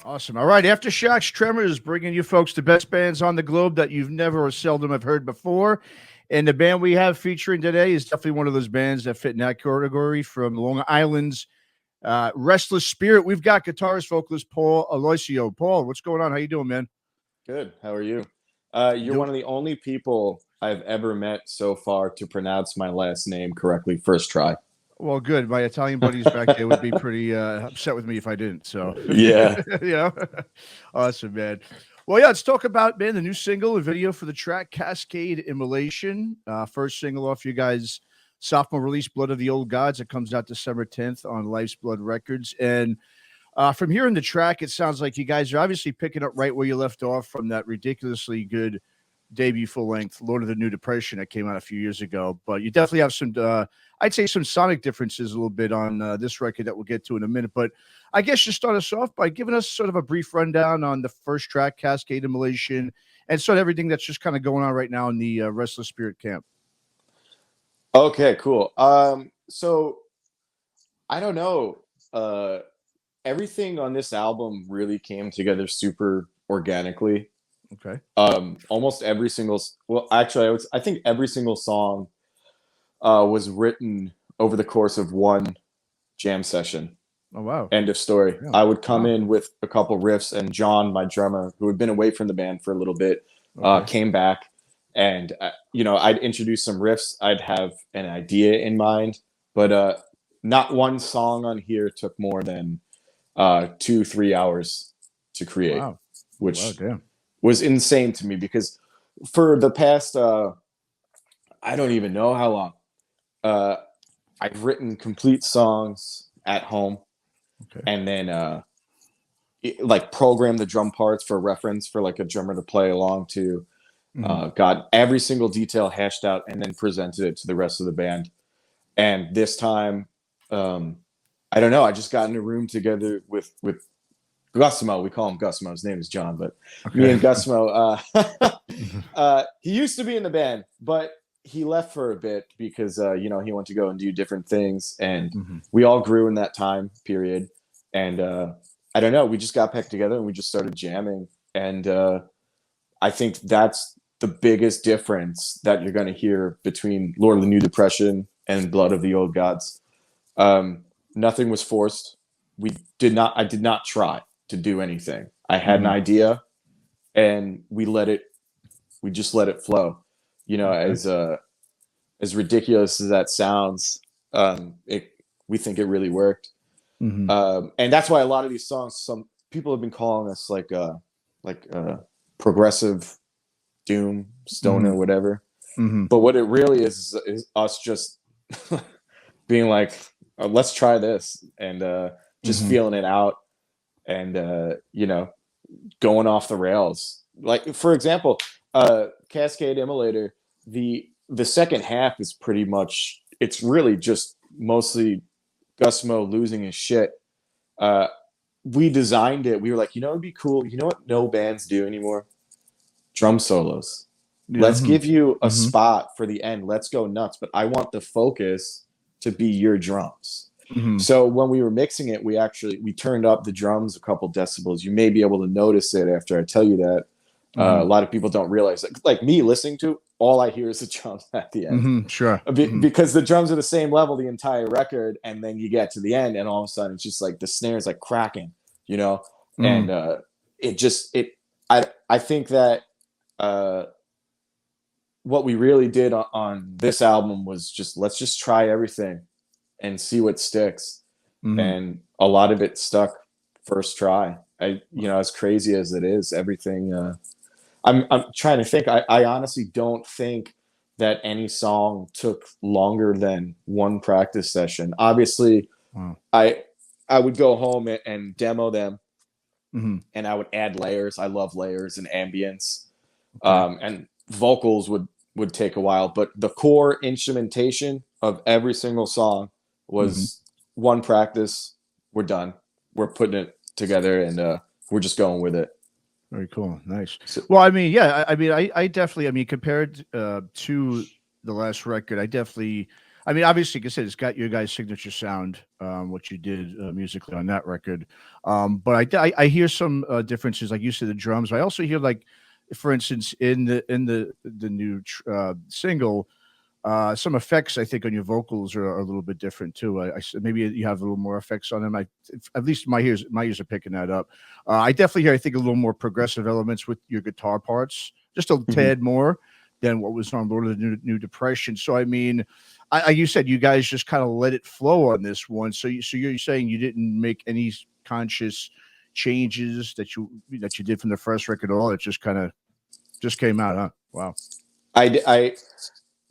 Awesome. All right. AFTERSHOCKS Tremors, bringing you folks the best bands on the globe that you've never or seldom have heard before. And the band we have featuring today is definitely one of those bands that fit in that category from Long Island's Restless Spirit. We've got guitarist, vocalist Paul Aloisio. Paul, what's going on? How you doing, man? Good. How are you? You're one of the only people I've ever met so far to pronounce my last name correctly first try. Well, good. My Italian buddies back there would be pretty upset with me if I didn't. So, yeah. Awesome, man. Well, yeah, let's talk about, man, the new single, the video for the track Cascade Demolition. First single off you guys' sophomore release, Blood of the Old Gods. It comes out December 10th on Life's Blood Records. And from hearing the track, it sounds like you guys are obviously picking up right where you left off from that ridiculously good debut full-length Lord of the New Depression that came out a few years ago. But you definitely have some, I'd say some sonic differences a little bit on this record that we'll get to in a minute. But I guess you start us off by giving us sort of a brief rundown on the first track, Cascade Demolition, and sort of everything that's just kind of going on right now in the Restless Spirit camp. Okay, cool. So I don't know. Everything on this album really came together super organically. Okay. Almost every single, well, actually, I think every single song was written over the course of one jam session. Oh, wow. End of story. Yeah. I would come in with a couple riffs, and John, my drummer, who had been away from the band for a little bit, came back, and I'd introduce some riffs. I'd have an idea in mind, but not one song on here took more than 2-3 hours to create. Wow. Which damn. Was insane to me, because for the past I don't even know how long I've written complete songs at home, and then like program the drum parts for reference for like a drummer to play along to. Got every single detail hashed out and then presented it to the rest of the band. And this time, I don't know, I just got in a room together with Gusmo. We call him Gusmo. His name is John, but me and Gusmo, he used to be in the band, but he left for a bit because, he went to go and do different things. And we all grew in that time period. And I don't know, we just got back together and we just started jamming. And I think that's the biggest difference that you're going to hear between Lord of the New Depression and Blood of the Old Gods. Nothing was forced. I did not try to do anything. I had an idea, and we just let it flow. As ridiculous as that sounds, we think it really worked. And that's why a lot of these songs, some people have been calling us like progressive doom, stoner, whatever. But what it really is us just being like, let's try this, and just feeling it out. And, going off the rails. Like, for example, Cascade Demolition, the second half is pretty much, it's really just mostly Gusmo losing his shit. We designed it. We were like, it'd be cool. You know what no bands do anymore? Drum solos. Yeah. Let's give you a spot for the end. Let's go nuts. But I want the focus to be your drums. So when we were mixing it, we turned up the drums a couple decibels. You may be able to notice it after I tell you that. A lot of people don't realize that. Like me listening to, all I hear is the drums at the end. Sure. Because the drums are the same level the entire record, and then you get to the end, and all of a sudden it's just like the snare is like cracking, and I think that what we really did on this album was let's just try everything and see what sticks. And a lot of it stuck first try. As crazy as it is, everything, I'm trying to think. I honestly don't think that any song took longer than one practice session. Obviously, I would go home and demo them, and I would add layers. I love layers and ambience. And vocals would take a while, but the core instrumentation of every single song was one practice. We're done. We're putting it together, and we're just going with it. Very cool. Nice. Well, I mean, yeah, I definitely, compared to the last record, I mean, obviously, like I said, it's got your guys' signature sound, what you did musically on that record. But I hear some differences, like you said, the drums. I also hear, like, for instance, in the new single, some effects I think on your vocals are a little bit different too. Maybe you have a little more effects on them. At least my ears are picking that up. I definitely hear, I think, a little more progressive elements with your guitar parts, just a tad more than what was on Lord of the New Depression. So I mean, you said you guys just kind of let it flow on this one. So you're saying you didn't make any conscious changes that you did from the first record at all. It just kind of just came out, huh? Wow.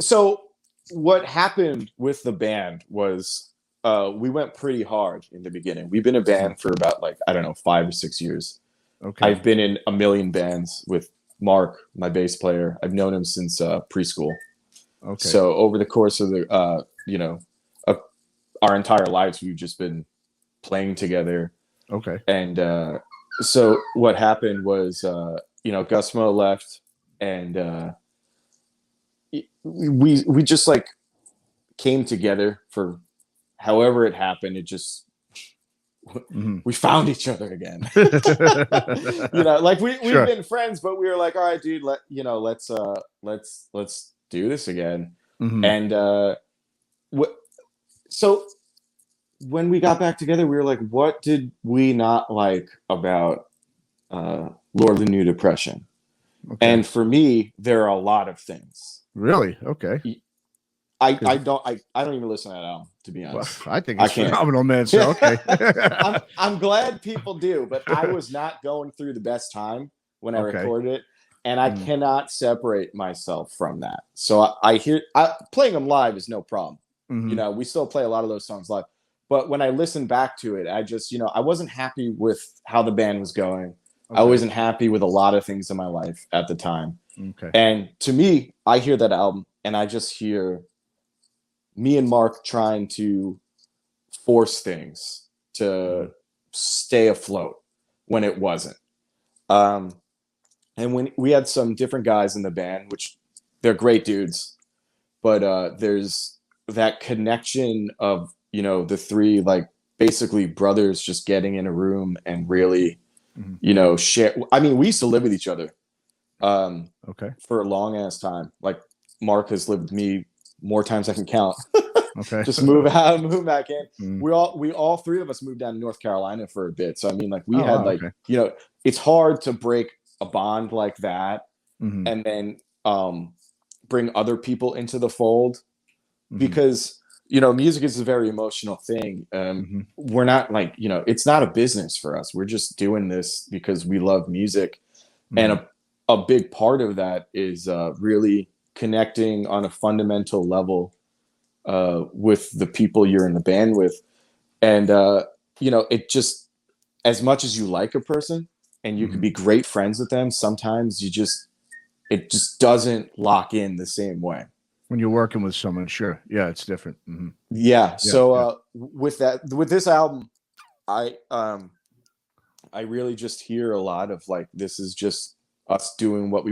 So what happened with the band was we went pretty hard in the beginning. We've been a band for about, like, I don't know, 5 or 6 years. Okay. I've been in a million bands with Mark, my bass player. I've known him since preschool. Okay. So over the course of the our entire lives, we've just been playing together. Okay. And so what happened was Gusmo left, and we just, like, came together for however it happened. It just we found each other again. Like we've been friends, but we were like, all right, dude, let's do this again. And so when we got back together, we were like, what did we not like about Lord of the New Depression? Okay. And for me, there are a lot of things. Really? Okay. I don't even listen to that album, to be honest. Well, I think it's phenomenal, man. So okay. I'm glad people do, but I was not going through the best time when I recorded it, and I cannot separate myself from that. So playing them live is no problem. We still play a lot of those songs live, but when I listen back to it, I just I wasn't happy with how the band was going. I wasn't happy with a lot of things in my life at the time. Okay. And to me, I hear that album and I just hear me and Mark trying to force things to stay afloat when it wasn't. And when we had some different guys in the band, which they're great dudes, but there's that connection of, the three, like, basically brothers just getting in a room and really, share. I mean, we used to live with each other for a long ass time. Like, Mark has lived with me more times I can count. Okay. Just move out and move back in. We all three of us moved down to North Carolina for a bit. So I mean, like, we had it's hard to break a bond like that and then bring other people into the fold because music is a very emotional thing. We're not like, it's not a business for us. We're just doing this because we love music. And a big part of that is really connecting on a fundamental level with the people you're in the band with. And, it just, as much as you like a person and you can be great friends with them, sometimes it just doesn't lock in the same way. When you're working with someone, sure. Yeah, it's different. Yeah. So with this album, I really just hear a lot of, like, this is just us doing what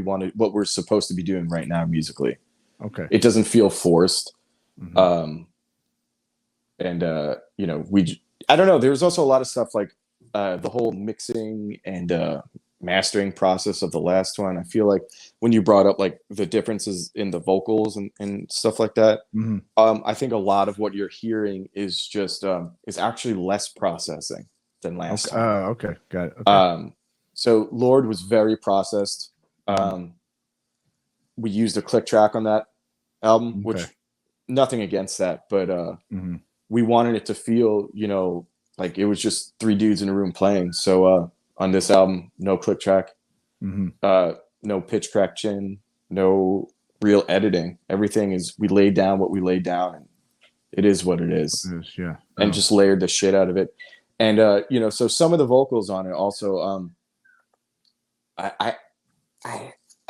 we're supposed to be doing right now musically. Okay. It doesn't feel forced. I don't know. There's also a lot of stuff like the whole mixing and mastering process of the last one. I feel like when you brought up, like, the differences in the vocals and stuff like that, I think a lot of what you're hearing is just is actually less processing than last time. Okay. Got it. Okay. So Lord was very processed. We used a click track on that album, which nothing against that, but we wanted it to feel, like it was just three dudes in a room playing. So on this album, no click track, no pitch correction, no real editing. Everything is, we laid down what we laid down, and it is what it is. And just layered the shit out of it. And so some of the vocals on it also,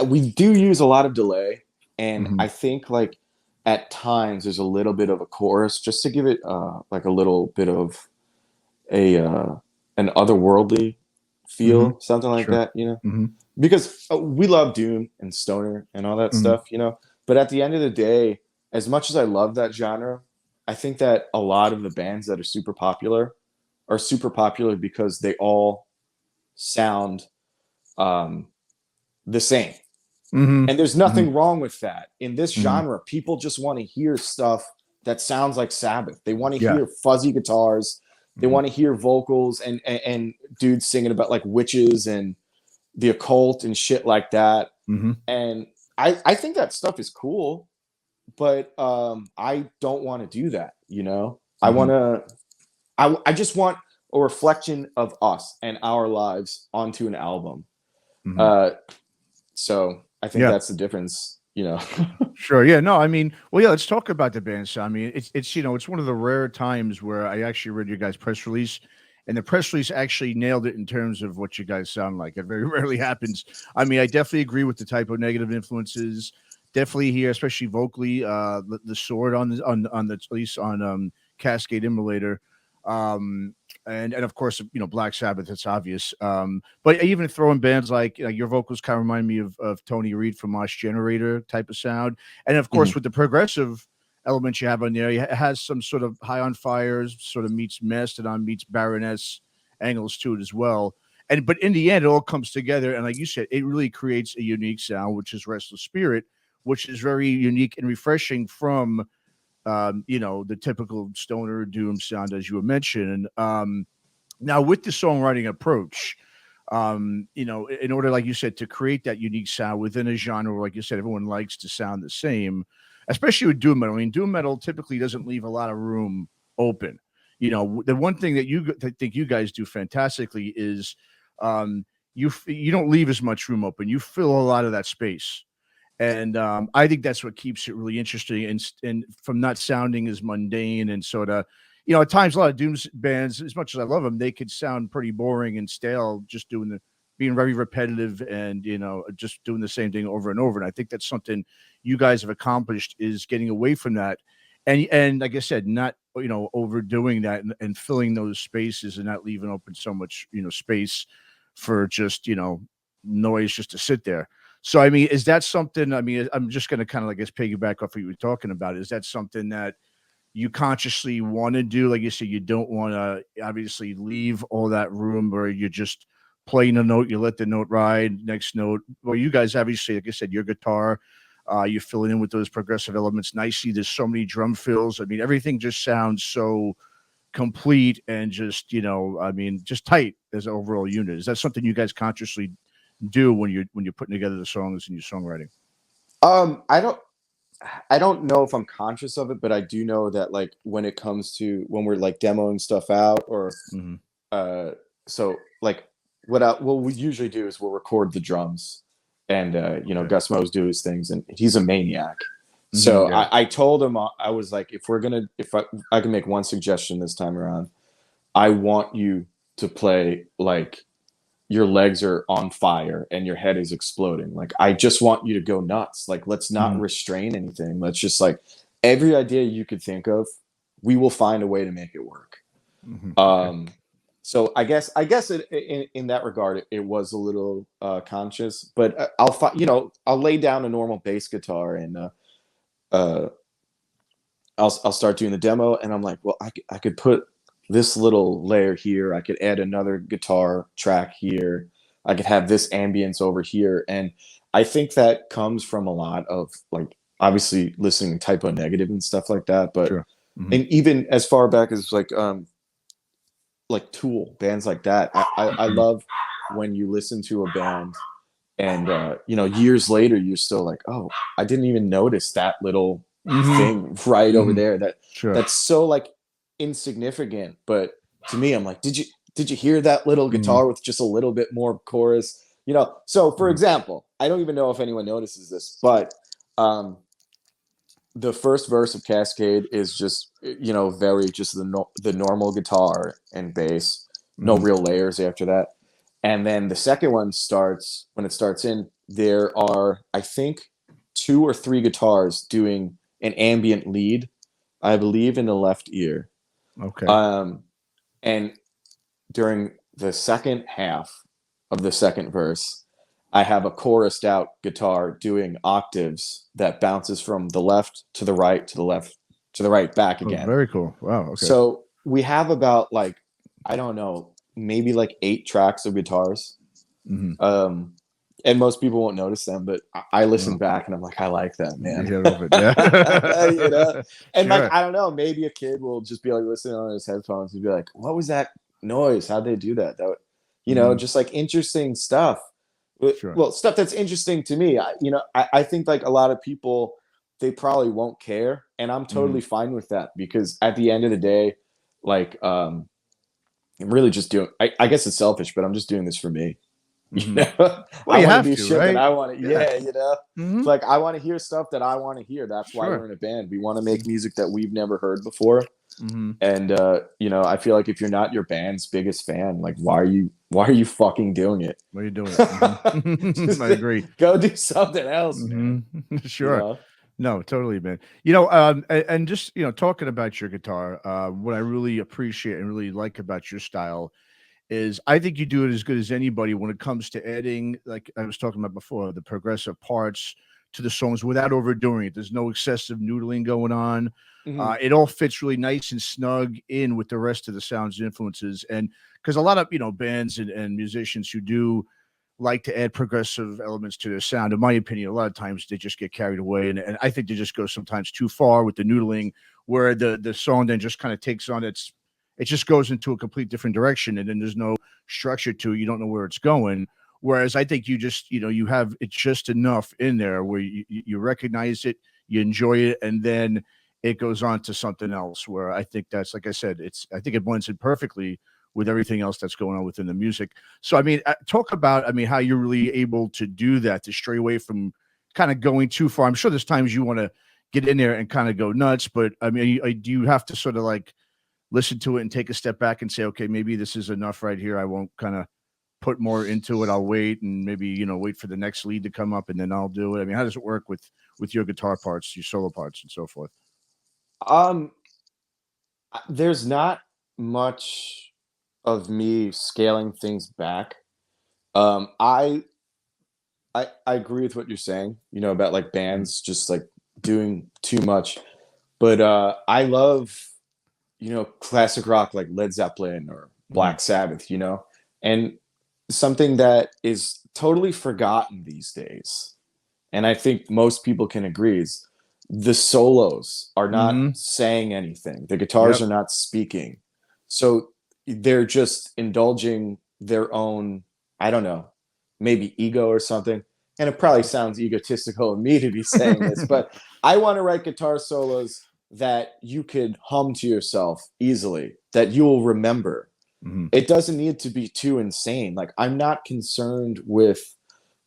we do use a lot of delay, and I think, like, at times there's a little bit of a chorus just to give it like a little bit of an otherworldly feel, something like that, because we love doom and stoner and all that stuff, But at the end of the day, as much as I love that genre, I think that a lot of the bands that are super popular because they all sound the same. Mm-hmm. And there's nothing wrong with that. In this Mm-hmm. genre, people just want to hear stuff that sounds like Sabbath. They want to Yeah. hear fuzzy guitars. They want to hear vocals and dudes singing about like witches and the occult and shit like that. Mm-hmm. And I think that stuff is cool, but I don't want to do that, you know? I just want a reflection of us and our lives onto an album. So I think that's the difference, you know. Sure. Yeah. No, I mean, well, yeah, let's talk about the band sound. I mean, it's, you know, it's one of the rare times where I actually read your guys' press release, and the press release actually nailed it in terms of what you guys sound like. It very rarely happens. I mean, I definitely agree with the type of negative influences. Definitely here, especially vocally, the sword on the at least on Cascade Demolition. And of course, you know, Black Sabbath, it's obvious. But even throwing bands like your vocals kind of remind me of Tony Reed from Mosh Generator type of sound. And of course, with the progressive elements you have on there, it has some sort of High on Fires, sort of meets Mastodon, meets Baroness angles to it as well. But in the end, it all comes together. And like you said, it really creates a unique sound, which is Restless Spirit, which is very unique and refreshing from you know, the typical stoner doom sound, as you were mentioning. Now, with the songwriting approach, you know, in order, like you said, to create that unique sound within a genre, like you said, everyone likes to sound the same, especially with doom metal. I mean, doom metal typically doesn't leave a lot of room open. You know, the one thing that I think you guys do fantastically is you don't leave as much room open. You fill a lot of that space. And I think that's what keeps it really interesting, and from not sounding as mundane and sort of, you know, at times a lot of doom bands, as much as I love them, they could sound pretty boring and stale, just being very repetitive and, you know, just doing the same thing over and over. And I think that's something you guys have accomplished, is getting away from that, and like I said, not, you know, overdoing that and filling those spaces and not leaving open so much, you know, space for just, you know, noise just to sit there. So, I mean, is that something, I mean, I'm just going to kind of, I guess, piggyback off what you were talking about. Is that something that you consciously want to do? Like you said, you don't want to obviously leave all that room where you're just playing a note, you let the note ride, next note. Well, you guys obviously, like I said, your guitar, you're filling in with those progressive elements nicely. There's so many drum fills. I mean, everything just sounds so complete and just, you know, I mean, just tight as an overall unit. Is that something you guys consciously do when you're putting together the songs and your songwriting? I don't know if I'm conscious of it, but I do know that, like, when it comes to when we're like demoing stuff out, or so like what we usually do is we'll record the drums, and you know, Gus Mo's do his things, and he's a maniac. So I told him, I was like, if I can make one suggestion this time around, I want you to play like your legs are on fire and your head is exploding. Like, I just want you to go nuts. Like, let's not restrain anything. Let's just, like, every idea you could think of, we will find a way to make it work. So I guess in that regard, it was a little conscious, but I'll lay down a normal bass guitar, and I'll start doing the demo, and I'm like, well, I could put this little layer here. I could add another guitar track here. I could have this ambience over here. And I think that comes from a lot of, like, obviously listening to Typo Negative and stuff like that. But and even as far back as like Tool, bands like that. I love when you listen to a band and you know, years later you're still like, oh, I didn't even notice that little thing right over there. That's so, like, insignificant, but to me, I'm like, did you hear that little guitar with just a little bit more chorus, you know? So for example, I don't even know if anyone notices this, but the first verse of Cascade is just, you know, very just the normal guitar and bass, no real layers after that. And then the second one starts, when it starts in, there are, I think, 2 or 3 guitars doing an ambient lead, I believe, in the left ear. Okay. And during the second half of the second verse, I have a chorused out guitar doing octaves that bounces from the left to the right to the left to the right back again. Very cool. Wow. Okay. So we have about like, I don't know, maybe like 8 tracks of guitars. And most people won't notice them, but I listen back and I'm like, I like that, man. Yeah. You know? And Sure. like, I don't know, maybe a kid will just be like listening on his headphones and be like, what was that noise? How'd they do that? That, you know, just like interesting stuff. Sure. Well, stuff that's interesting to me. I think like a lot of people, they probably won't care. And I'm totally fine with that, because at the end of the day, like, I'm really just doing, I guess it's selfish, but I'm just doing this for me. You know, well, I you want have to do to, shit right? that I want to. Yeah, you know, Mm-hmm. like I want to hear stuff that I want to hear. That's why we're in a band. We want to make music that we've never heard before. And you know, I feel like if you're not your band's biggest fan, like why are you fucking doing it? Why are you doing it? I agree. Go do something else, man. Sure. You know? No, totally, man. You know, and just, you know, talking about your guitar, what I really appreciate and really like about your style is I think you do it as good as anybody when it comes to adding, like I was talking about before, the progressive parts to the songs without overdoing it. There's no excessive noodling going on. It all fits really nice and snug in with the rest of the sounds and influences. And because a lot of, you know, bands and musicians who do like to add progressive elements to their sound, in my opinion, a lot of times they just get carried away. And I think they just go sometimes too far with the noodling, where the song then just kind of takes on it just goes into a complete different direction, and then there's no structure to it. You don't know where it's going. Whereas I think you just, you know, you have it just enough in there where you recognize it, you enjoy it, and then it goes on to something else, where I think that's, like I said, I think it blends in perfectly with everything else that's going on within the music. So, I mean, talk about, I mean, how you're really able to do that, to stray away from kind of going too far. I'm sure there's times you want to get in there and kind of go nuts, but I mean, do you have to sort of like listen to it and take a step back and say, okay, maybe this is enough right here. I won't kind of put more into it. I'll wait and maybe, you know, wait for the next lead to come up and then I'll do it. I mean, how does it work with your guitar parts, your solo parts and so forth? There's not much of me scaling things back. I agree with what you're saying, you know, about like bands just like doing too much. But I love, you know, classic rock like Led Zeppelin or Black Sabbath, you know, and something that is totally forgotten these days, and I think most people can agree, is the solos are not saying anything. The guitars are not speaking. So they're just indulging their own, I don't know, maybe ego or something. And it probably sounds egotistical of me to be saying this, but I want to write guitar solos that you could hum to yourself easily, that you'll remember. It doesn't need to be too insane. Like, I'm not concerned with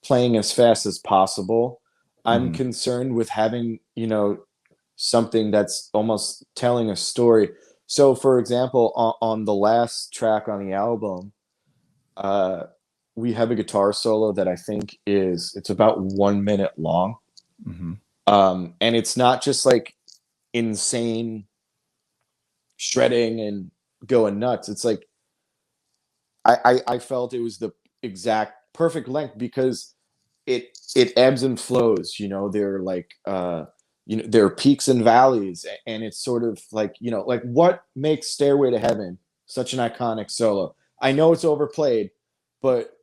playing as fast as possible. I'm concerned with having, you know, something that's almost telling a story. So, for example, on the last track on the album, we have a guitar solo that I think it's about 1 minute long. And it's not just like insane shredding and going nuts. It's like, I felt it was the exact perfect length, because it ebbs and flows, you know. They're like, you know, there are peaks and valleys, and it's sort of like, you know, like what makes Stairway to Heaven such an iconic solo? I know it's overplayed, but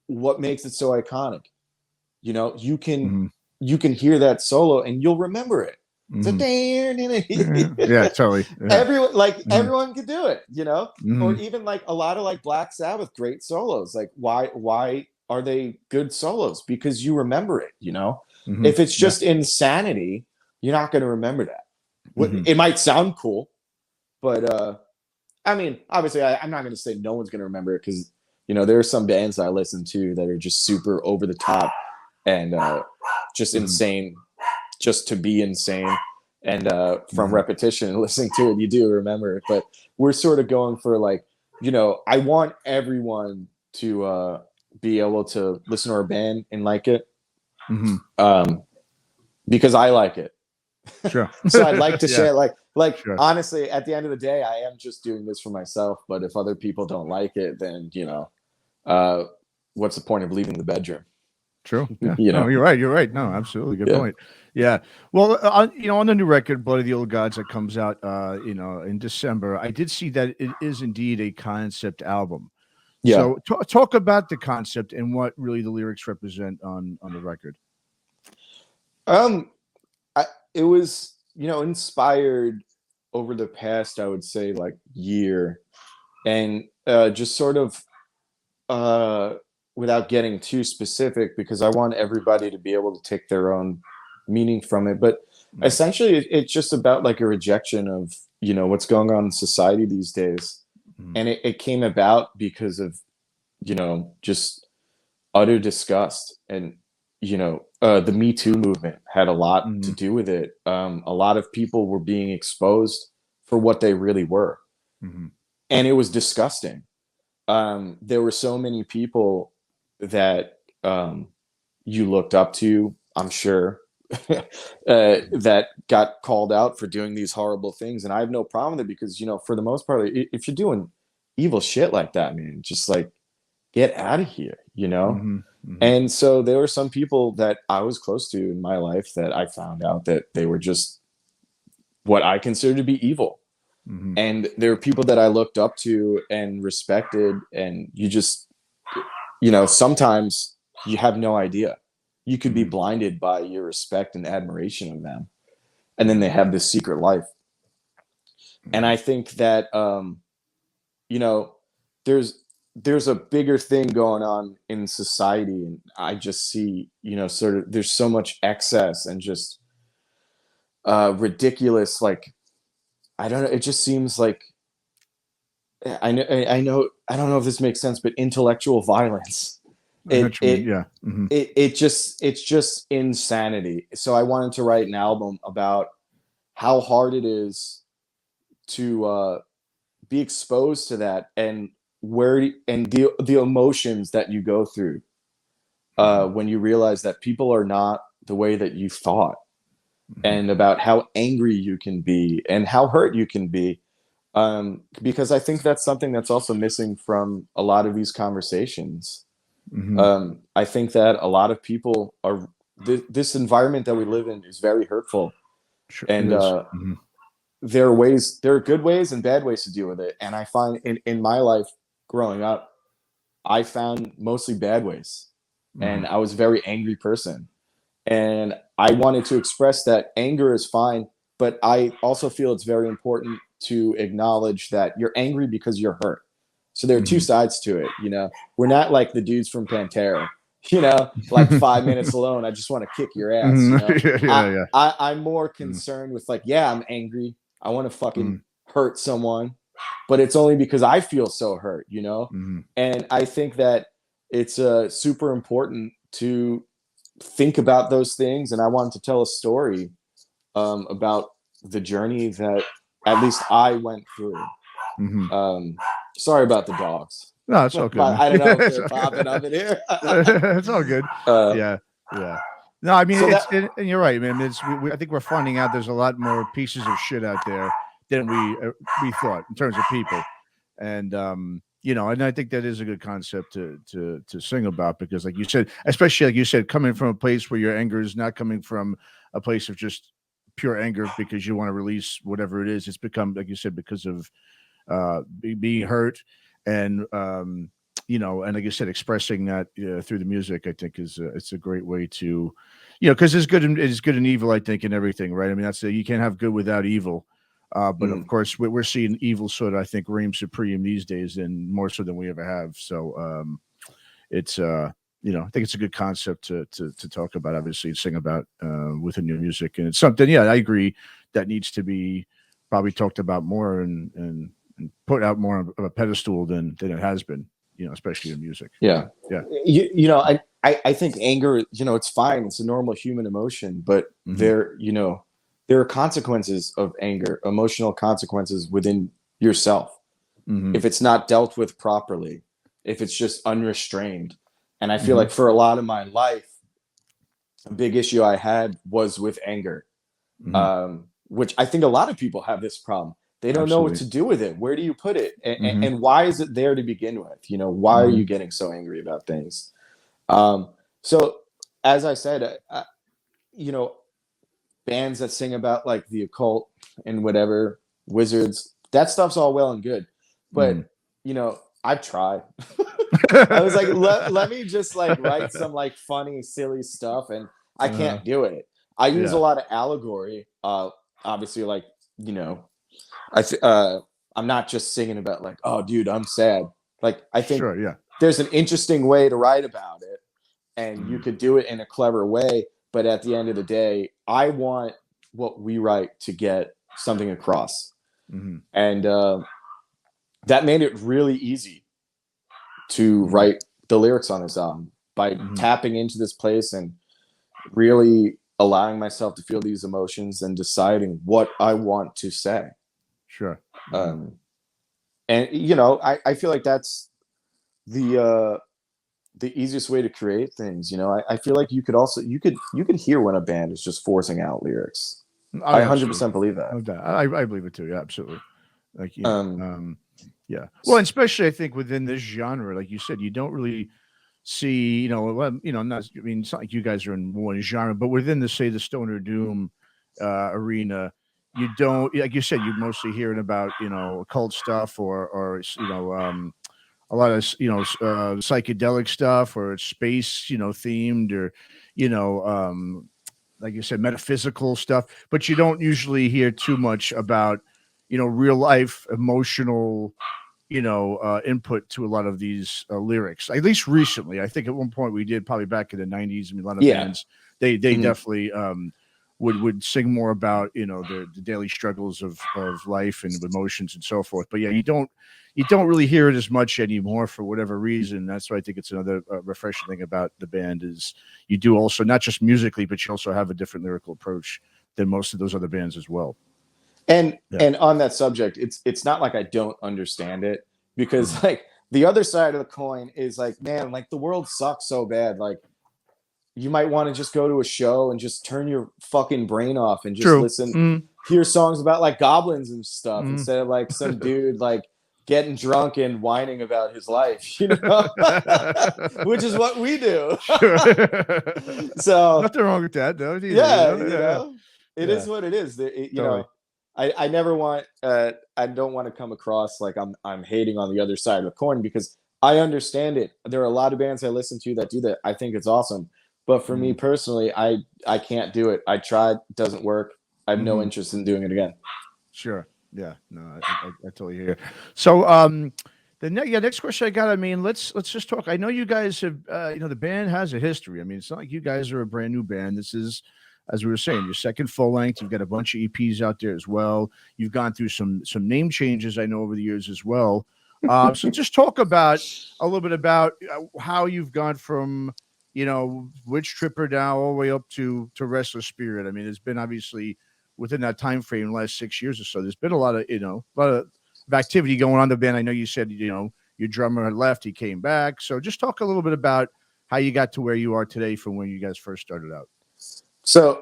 what makes it so iconic? You know, you can hear that solo and you'll remember it. Yeah, totally. Yeah. Everyone could do it, you know. Or even like a lot of like Black Sabbath great solos. Like, why are they good solos? Because you remember it, you know. If it's just insanity, you're not going to remember that. It might sound cool, but I mean, obviously, I'm not going to say no one's going to remember it, because, you know, there are some bands I listen to that are just super over the top and just insane, just to be insane. And from repetition and listening to it, you do remember it. But we're sort of going for like, you know, I want everyone to be able to listen to our band and like it, because I like it. Sure. So I'd like to share, like sure. Honestly, at the end of the day, I am just doing this for myself. But if other people don't like it, then, you know, what's the point of leaving the bedroom? True. Yeah. You know? No, you're right. You're right. No, absolutely. Good point. Yeah. Well, on the new record, Blood of the Old Gods, that comes out, in December, I did see that it is indeed a concept album. Yeah. So talk about the concept and what really the lyrics represent on the record. It was, inspired over the past, I would say, like, year, and just sort of, without getting too specific, because I want everybody to be able to take their own meaning from it. But essentially, it's just about like a rejection of, what's going on in society these days. And it came about because of, just utter disgust. And, the Me Too movement had a lot to do with it. A lot of people were being exposed for what they really were. And it was disgusting. There were so many people that you looked up to, I'm sure, that got called out for doing these horrible things. And I have no problem with it because, for the most part, if you're doing evil shit like that, man, just like get out of here, And so there were some people that I was close to in my life that I found out that they were just what I consider to be evil. And there were people that I looked up to and respected, and you just, sometimes you have no idea. You could be blinded by your respect and admiration of them, and then they have this secret life. And I think that, there's a bigger thing going on in society, and I just see, sort of, there's so much excess and just ridiculous, like, I don't know. It just seems like I know. I don't know if this makes sense, but intellectual violence. It's just insanity. So I wanted to write an album about how hard it is to be exposed to that, and the emotions that you go through when you realize that people are not the way that you thought. And about how angry you can be and how hurt you can be. Because I think that's something that's also missing from a lot of these conversations. I think that a lot of people are, this environment that we live in is very hurtful. Sure, and there are good ways and bad ways to deal with it. And I find in my life growing up, I found mostly bad ways. And I was a very angry person. And I wanted to express that anger is fine, but I also feel it's very important to acknowledge that you're angry because you're hurt. So there are two sides to it. We're not like the dudes from Pantera, like 5 minutes alone. I just want to kick your ass. I'm more concerned with like, yeah, I'm angry. I want to fucking hurt someone, but it's only because I feel so hurt, And I think that it's super important to think about those things, and I wanted to tell a story about the journey that at least I went through. Sorry about the dogs. No, it's all good. I don't know if they're popping up in here. It's all good. Yeah. No, I mean, and you're right, man. I think we're finding out there's a lot more pieces of shit out there than we thought in terms of people, and and I think that is a good concept to sing about, because like you said, especially like you said, coming from a place where your anger is not coming from a place of just pure anger because you want to release whatever it is. It's become, like you said, because of being hurt, and and like you said, expressing that through the music, I think it's a great way to, because there's good and evil, I think, in everything, right? I mean, you can't have good without evil. But of course, we're seeing evil sort of, I think, reign supreme these days, and more so than we ever have. So it's I think it's a good concept to talk about, obviously, sing about within your music, and it's something. Yeah, I agree that needs to be probably talked about more and put out more of a pedestal than it has been. Especially in music. Yeah. I think anger, it's fine. It's a normal human emotion, but there are consequences of anger, emotional consequences within yourself. If it's not dealt with properly, if it's just unrestrained. And I feel like for a lot of my life, a big issue I had was with anger, which I think a lot of people have this problem. They don't know what to do with it. Where do you put it? And why is it there to begin with? Why are you getting so angry about things? So as I said, you know, bands that sing about like the occult and whatever, wizards, that stuff's all well and good. But, you know, I've tried. I was like, let me just like write some like funny, silly stuff, and I can't do it. I use a lot of allegory. Obviously, like, you know, I'm not just singing about like, oh, dude, I'm sad. Like, I think there's an interesting way to write about it, and you could do it in a clever way. But at the end of the day, I want what we write to get something across, and that made it really easy to write the lyrics on this album by tapping into this place and really allowing myself to feel these emotions and deciding what I want to say. Sure. And you know, I feel like that's the easiest way to create things. You know, I feel like you could hear when a band is just forcing out lyrics. I 100% believe that. I believe it too. Yeah, absolutely. Like, yeah. Well, and especially I think within this genre, like you said, you don't really see, you know, not, I mean, it's not like you guys are in one genre, but within the, say, the stoner doom arena, you don't, like you said, you're mostly hearing about, you know, occult stuff or you know, a lot of, you know, psychedelic stuff or space, you know, themed, or, you know, like you said, metaphysical stuff, but you don't usually hear too much about, you know, real life emotional, you know, input to a lot of these lyrics, at least recently. I think at one point we did, probably back in the 90s. I mean, a lot of bands, they definitely would sing more about, you know, the daily struggles of life and emotions and so forth. But yeah, you don't really hear it as much anymore for whatever reason. That's why I think it's another refreshing thing about the band is you do also, not just musically, but you also have a different lyrical approach than most of those other bands as well. And on that subject, it's not like I don't understand it, because like the other side of the coin is like, man, like the world sucks so bad. Like you might want to just go to a show and just turn your fucking brain off and just listen, hear songs about like goblins and stuff instead of like some dude like getting drunk and whining about his life, you know, which is what we do. So nothing wrong with that, though. Either, yeah, you know? you know, it is what it is. You know, I never want, I don't want to come across like I'm hating on the other side of the coin, because I understand it. There are a lot of bands I listen to that do that. I think it's awesome. But for me personally, I can't do it. I tried, doesn't work. I have no interest in doing it again. Sure. Yeah. No, I totally hear. So, the next question I got, I mean, let's just talk. I know you guys have, you know, the band has a history. I mean, it's not like you guys are a brand new band. This is, as we were saying, your second full length. You've got a bunch of EPs out there as well. You've gone through some name changes, I know, over the years as well. So just talk about a little bit about how you've gone from, you know, Witch Tripper now all the way up to Restless Spirit. I mean, it's been obviously within that time frame, the last 6 years or so. There's been a lot of, you know, a lot of activity going on in the band. I know you said, you know, your drummer had left, he came back. So just talk a little bit about how you got to where you are today from when you guys first started out. So,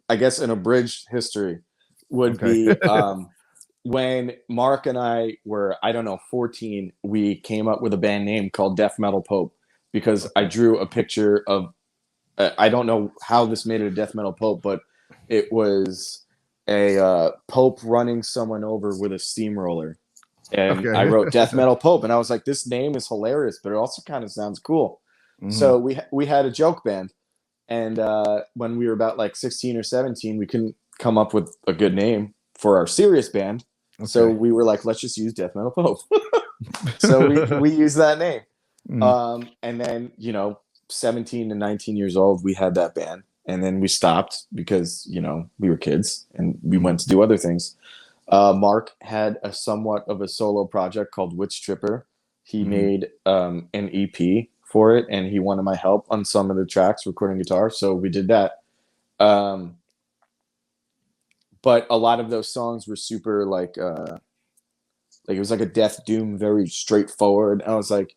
I guess an abridged history would be when Mark and I were, I don't know, 14, we came up with a band name called Death Metal Pope, because I drew a picture of, I don't know how this made it a Death Metal Pope, but it was a Pope running someone over with a steamroller. And I wrote Death Metal Pope, and I was like, this name is hilarious, but it also kind of sounds cool. So we had a joke band. And when we were about like 16 or 17, we couldn't come up with a good name for our serious band. So we were like, let's just use Death Metal Pope. So we used that name. And then, you know, 17 to 19 years old, we had that band. And then we stopped because, you know, we were kids and we went to do other things. Mark had a somewhat of a solo project called Witch Tripper. He made an EP for it, and he wanted my help on some of the tracks, recording guitar. So we did that. But a lot of those songs were super like it was like a death doom, very straightforward. I was like,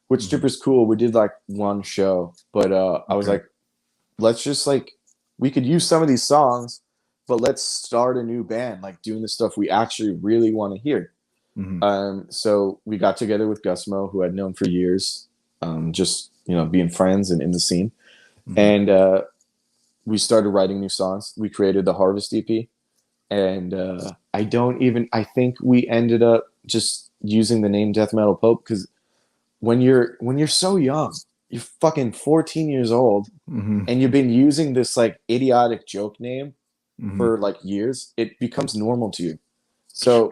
Witch Tripper's cool. We did like one show, but I was like, let's just like, we could use some of these songs, but let's start a new band, like doing the stuff we actually really want to hear. So we got together with Gusmo, who I'd known for years, just, you know, being friends and in the scene. And we started writing new songs. We created the Harvest EP. And I think we ended up just using the name Death Metal Pope because when you're so young, you're fucking 14 years old, and you've been using this like idiotic joke name for like years, it becomes normal to you. So,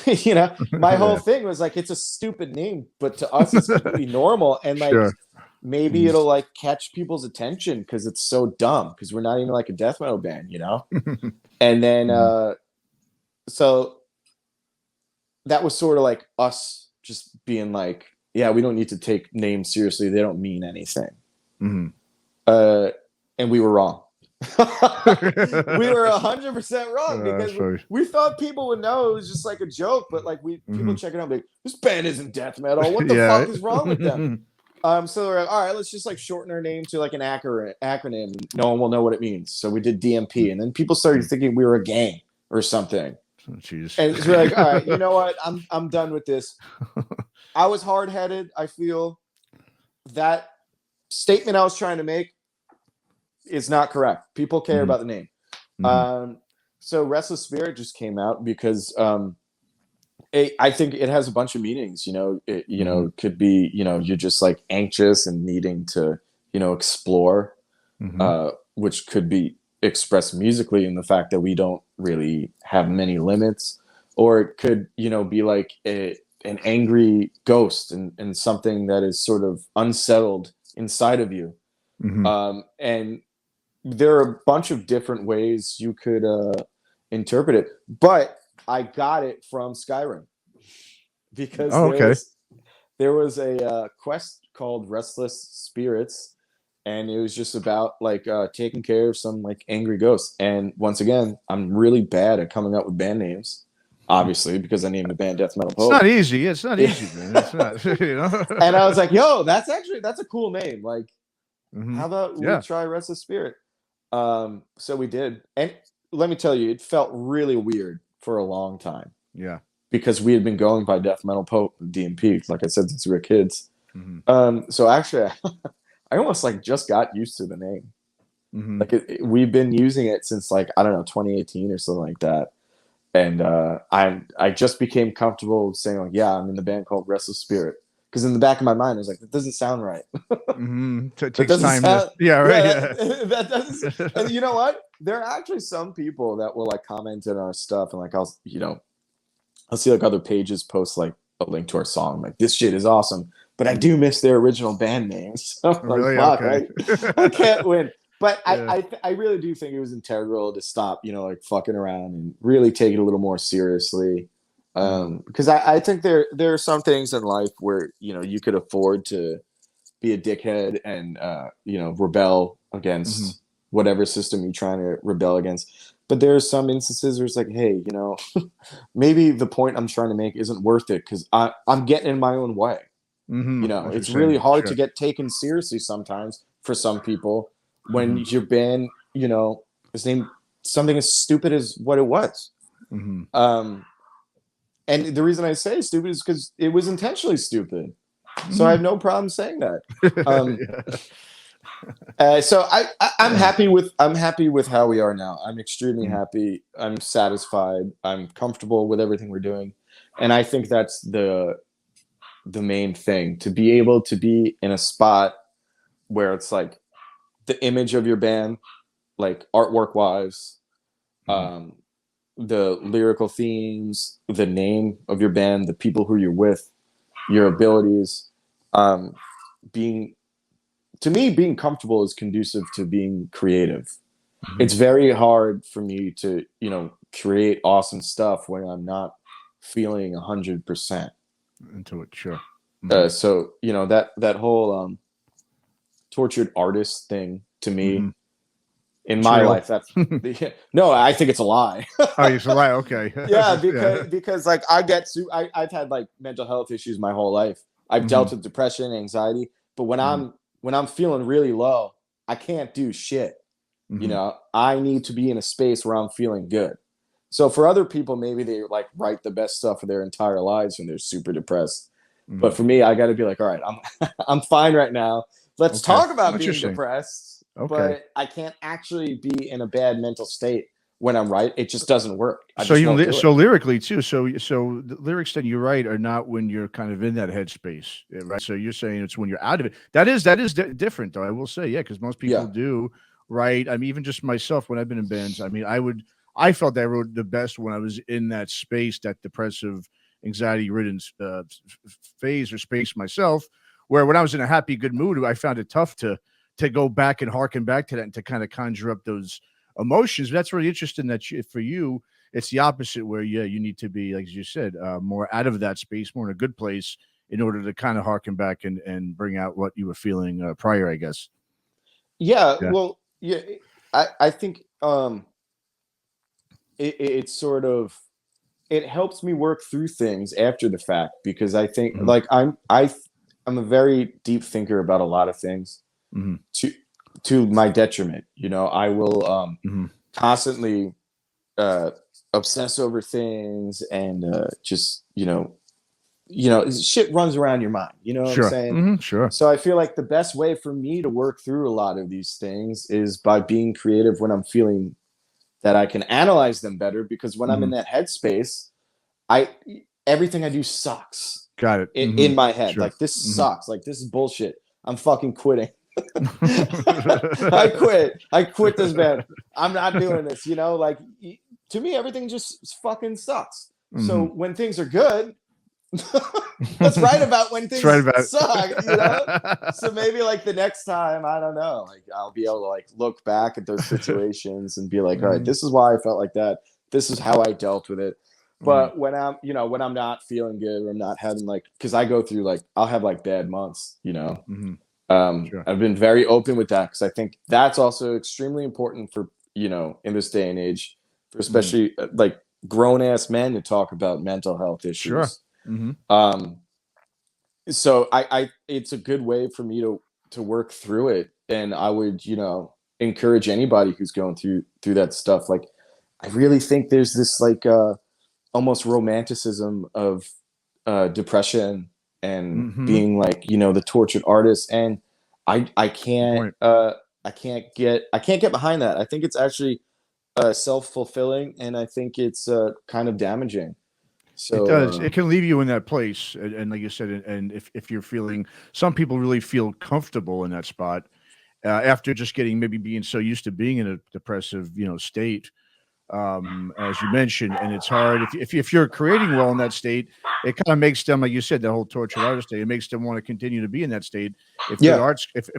you know, my whole thing was like, it's a stupid name, but to us, it's completely normal. And like, maybe it'll like catch people's attention because it's so dumb because we're not even like a death metal band, you know? And then, so that was sort of like us just being like, yeah, we don't need to take names seriously. They don't mean anything. And we were wrong. We were 100% wrong because we thought people would know it was just like a joke, but like people checking out like, this band isn't death metal. What the fuck is wrong with them? So we're like, all right, let's just like shorten our name to like an acronym. No one will know what it means. So we did DMP, and then people started thinking we were a gang or something. And so we're like, all right, you know what? I'm done with this. I was hard-headed. I feel that statement I was trying to make is not correct. People care about the name. So Restless Spirit just came out because I think it has a bunch of meanings. You know, it could be, you know, you're just like anxious and needing to, you know, explore, which could be expressed musically in the fact that we don't really have many limits, or it could, you know, be like an angry ghost and something that is sort of unsettled inside of you. And there are a bunch of different ways you could interpret it, but I got it from Skyrim because there was a quest called Restless Spirits, and it was just about like taking care of some like angry ghosts. And once again, I'm really bad at coming up with band names, obviously, because I named the band Death Metal Pope. It's not easy. It's not easy, man. It's not. You know? And I was like, yo, that's a cool name. Like, how about we try Restless Spirit? So we did, and let me tell you, it felt really weird for a long time. Yeah. Because we had been going by Death Metal Pope DMP, like I said, since we were kids. So actually, I almost like just got used to the name. Like we've been using it since like, I don't know, 2018 or something like that. And I just became comfortable saying like, yeah, I'm in the band called Restless Spirit. Because in the back of my mind, I was like, that doesn't sound right. It takes time. That doesn't. And you know what? There are actually some people that will like comment on our stuff, and like I'll see like other pages post like a link to our song, like this shit is awesome, but I do miss their original band names. So I'm really? like, fuck, Okay. I can't win. But I really do think it was integral to stop, you know, like fucking around and really take it a little more seriously. Because I think there are some things in life where, you know, you could afford to be a dickhead and, you know, rebel against whatever system you're trying to rebel against. But there are some instances where it's like, hey, you know, maybe the point I'm trying to make isn't worth it because I'm getting in my own way. You know, it's really hard to get taken seriously sometimes for some people when your band, you know, is named something as stupid as what it was. And the reason I say stupid is because it was intentionally stupid. So I have no problem saying that. So I'm happy with how we are now. I'm extremely happy. I'm satisfied. I'm comfortable with everything we're doing. And I think that's the main thing, to be able to be in a spot where it's like the image of your band, like artwork wise, the lyrical themes, the name of your band, the people who you're with, your abilities, being comfortable is conducive to being creative. It's very hard for me to, you know, create awesome stuff when I'm not feeling 100% into it. Sure. So, you know, that whole tortured artist thing to me, in my life, that's no, I think it's a lie. Oh, it's a lie. Okay. Yeah, because like I've had like mental health issues my whole life. I've dealt with depression, anxiety, but when I'm feeling really low, I can't do shit. You know, I need to be in a space where I'm feeling good. So for other people, maybe they like write the best stuff of their entire lives when they're super depressed. But for me, I got to be like, all right, I'm fine right now, let's Okay. talk about being Interesting. depressed, Okay. but I can't actually be in a bad mental state when I'm right. It just doesn't work. I So just won't do so it. lyrically too. So the lyrics that you write are not when you're kind of in that headspace, right? So you're saying it's when you're out of it. That is different, though. I will say, yeah, because most people Yeah. do write. I mean, even just myself when I've been in bands. I mean, I felt I wrote the best when I was in that space, that depressive, anxiety-ridden phase or space myself. Where when I was in a happy, good mood, I found it tough to go back and harken back to that and to kind of conjure up those emotions. That's really interesting that for you, it's the opposite, where you need to be, like you said, more out of that space, more in a good place, in order to kind of harken back and bring out what you were feeling prior, I guess. Yeah. Yeah. Well, yeah. I think it's sort of, it helps me work through things after the fact, because I think like I'm a very deep thinker about a lot of things, to my detriment. You know, I will constantly obsess over things, and just shit runs around your mind. You know what I'm saying? Sure. So I feel like the best way for me to work through a lot of these things is by being creative when I'm feeling that I can analyze them better, because when I'm in that headspace, everything I do sucks. Got it. In my head. Sure. Like, this sucks. Like, this is bullshit. I'm fucking quitting. I quit this band. I'm not doing this. You know, like, to me, everything just fucking sucks. So when things are good, let's write about when things suck, you know? So maybe like the next time, I don't know, like I'll be able to like look back at those situations and be like, all right, this is why I felt like that. This is how I dealt with it. But when I'm not feeling good, or I'm not having like, because I go through like, I'll have like bad months, you know. Sure. I've been very open with that, because I think that's also extremely important for, you know, in this day and age, for especially like grown ass men to talk about mental health issues. Sure. So I it's a good way for me to work through it, and I would, you know, encourage anybody who's going through that stuff. Like, I really think there's this like almost romanticism of depression and being like, you know, the tortured artist, and I can't get behind that. I think it's actually self-fulfilling, and I think it's kind of damaging. So it does. It can leave you in that place, and like you said, and if you're feeling, some people really feel comfortable in that spot after just maybe being so used to being in a depressive, state, as you mentioned, and it's hard if you're creating well in that state. It kind of makes them, like you said, the whole tortured artist state. It makes them want to continue to be in that state if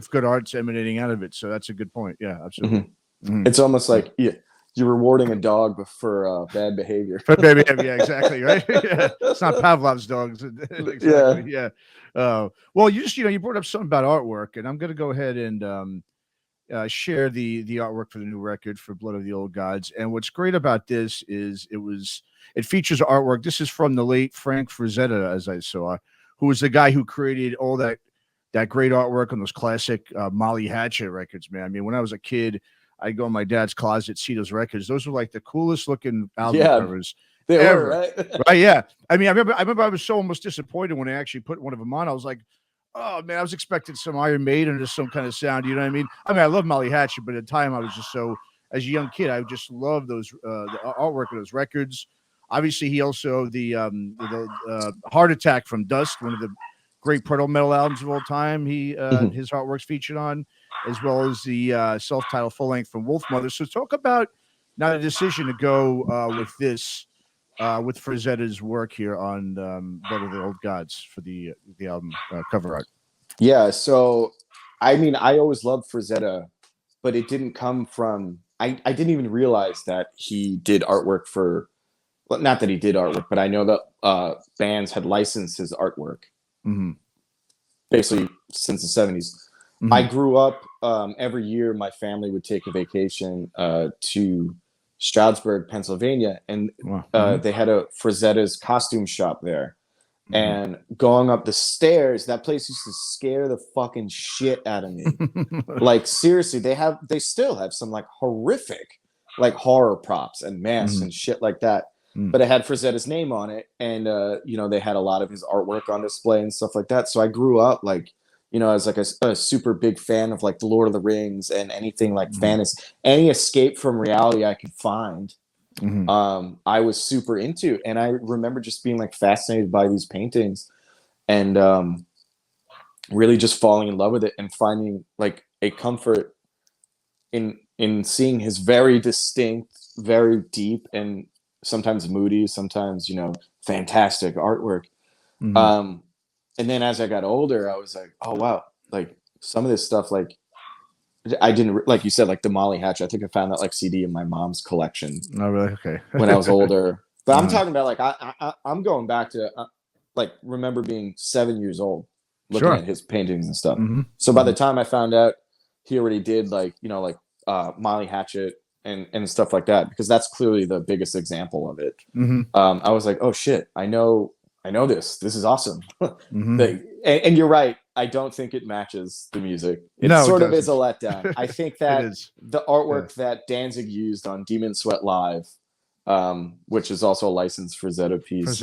good art's emanating out of it. So that's a good point. Yeah, absolutely. It's almost like you're rewarding a dog for bad behavior. Maybe, yeah, exactly, right. Yeah. It's not Pavlov's dogs. Exactly. Yeah. Well, you brought up something about artwork, and I'm going to go ahead and share the artwork for the new record, for Blood of the Old Gods. And what's great about this is it features artwork. This is from the late Frank Frazetta, as I saw, who was the guy who created all that great artwork on those classic Molly Hatchet records, man. I mean, when I was a kid, I'd go in my dad's closet, see those records. Those were like the coolest looking album covers ever. Right? Right? Yeah. I mean, I remember I was so almost disappointed when they actually put one of them on. I was like, oh man, I was expecting some Iron Maiden or just some kind of sound. You know what I mean? I mean, I love Molly Hatchet, but at the time I was just so, as a young kid, I just loved those the artwork of those records. Obviously, he also the Heart Attack from Dust, one of the great Proto Metal albums of all time. His artwork's featured on, as well as the self-titled full length from Wolfmother. So talk about now the decision to go with this. With Frazetta's work here on Blood of the Old Gods for the album cover art. Yeah, so I mean, I always loved Frazetta, but it didn't come from. I didn't even realize that he did artwork for. Well, not that he did artwork, but I know that bands had licensed his artwork, basically since the 70s. I grew up. Every year, my family would take a vacation to Stroudsburg, Pennsylvania, and they had a Frazetta's costume shop there. And going up the stairs, that place used to scare the fucking shit out of me. Like, seriously, they still have some like horrific like horror props and masks and shit like that. But it had Frazetta's name on it, and they had a lot of his artwork on display and stuff like that. So I grew up like you know, as like a super big fan of like the Lord of the Rings and anything like fantasy, any escape from reality I could find, I was super into. And I remember just being like fascinated by these paintings and really just falling in love with it and finding like a comfort in seeing his very distinct, very deep, and sometimes moody, sometimes, you know, fantastic artwork. And then as I got older, I was like, oh wow, like some of this stuff, like I didn't, like you said, like the Molly Hatch. I think I found that like CD in my mom's collection. Oh, really? Okay. When I was older, but I'm talking about like I'm going back to like remember being 7 years old, looking at his paintings and stuff. So by the time I found out he already did like, you know, like Molly Hatchet and stuff like that, because that's clearly the biggest example of it. I was like, oh shit, I know this. This is awesome. And you're right. I don't think it matches the music. It sort of is a letdown. I think that the artwork that Danzig used on Demon Sweat Live, which is also a license for Zeta piece,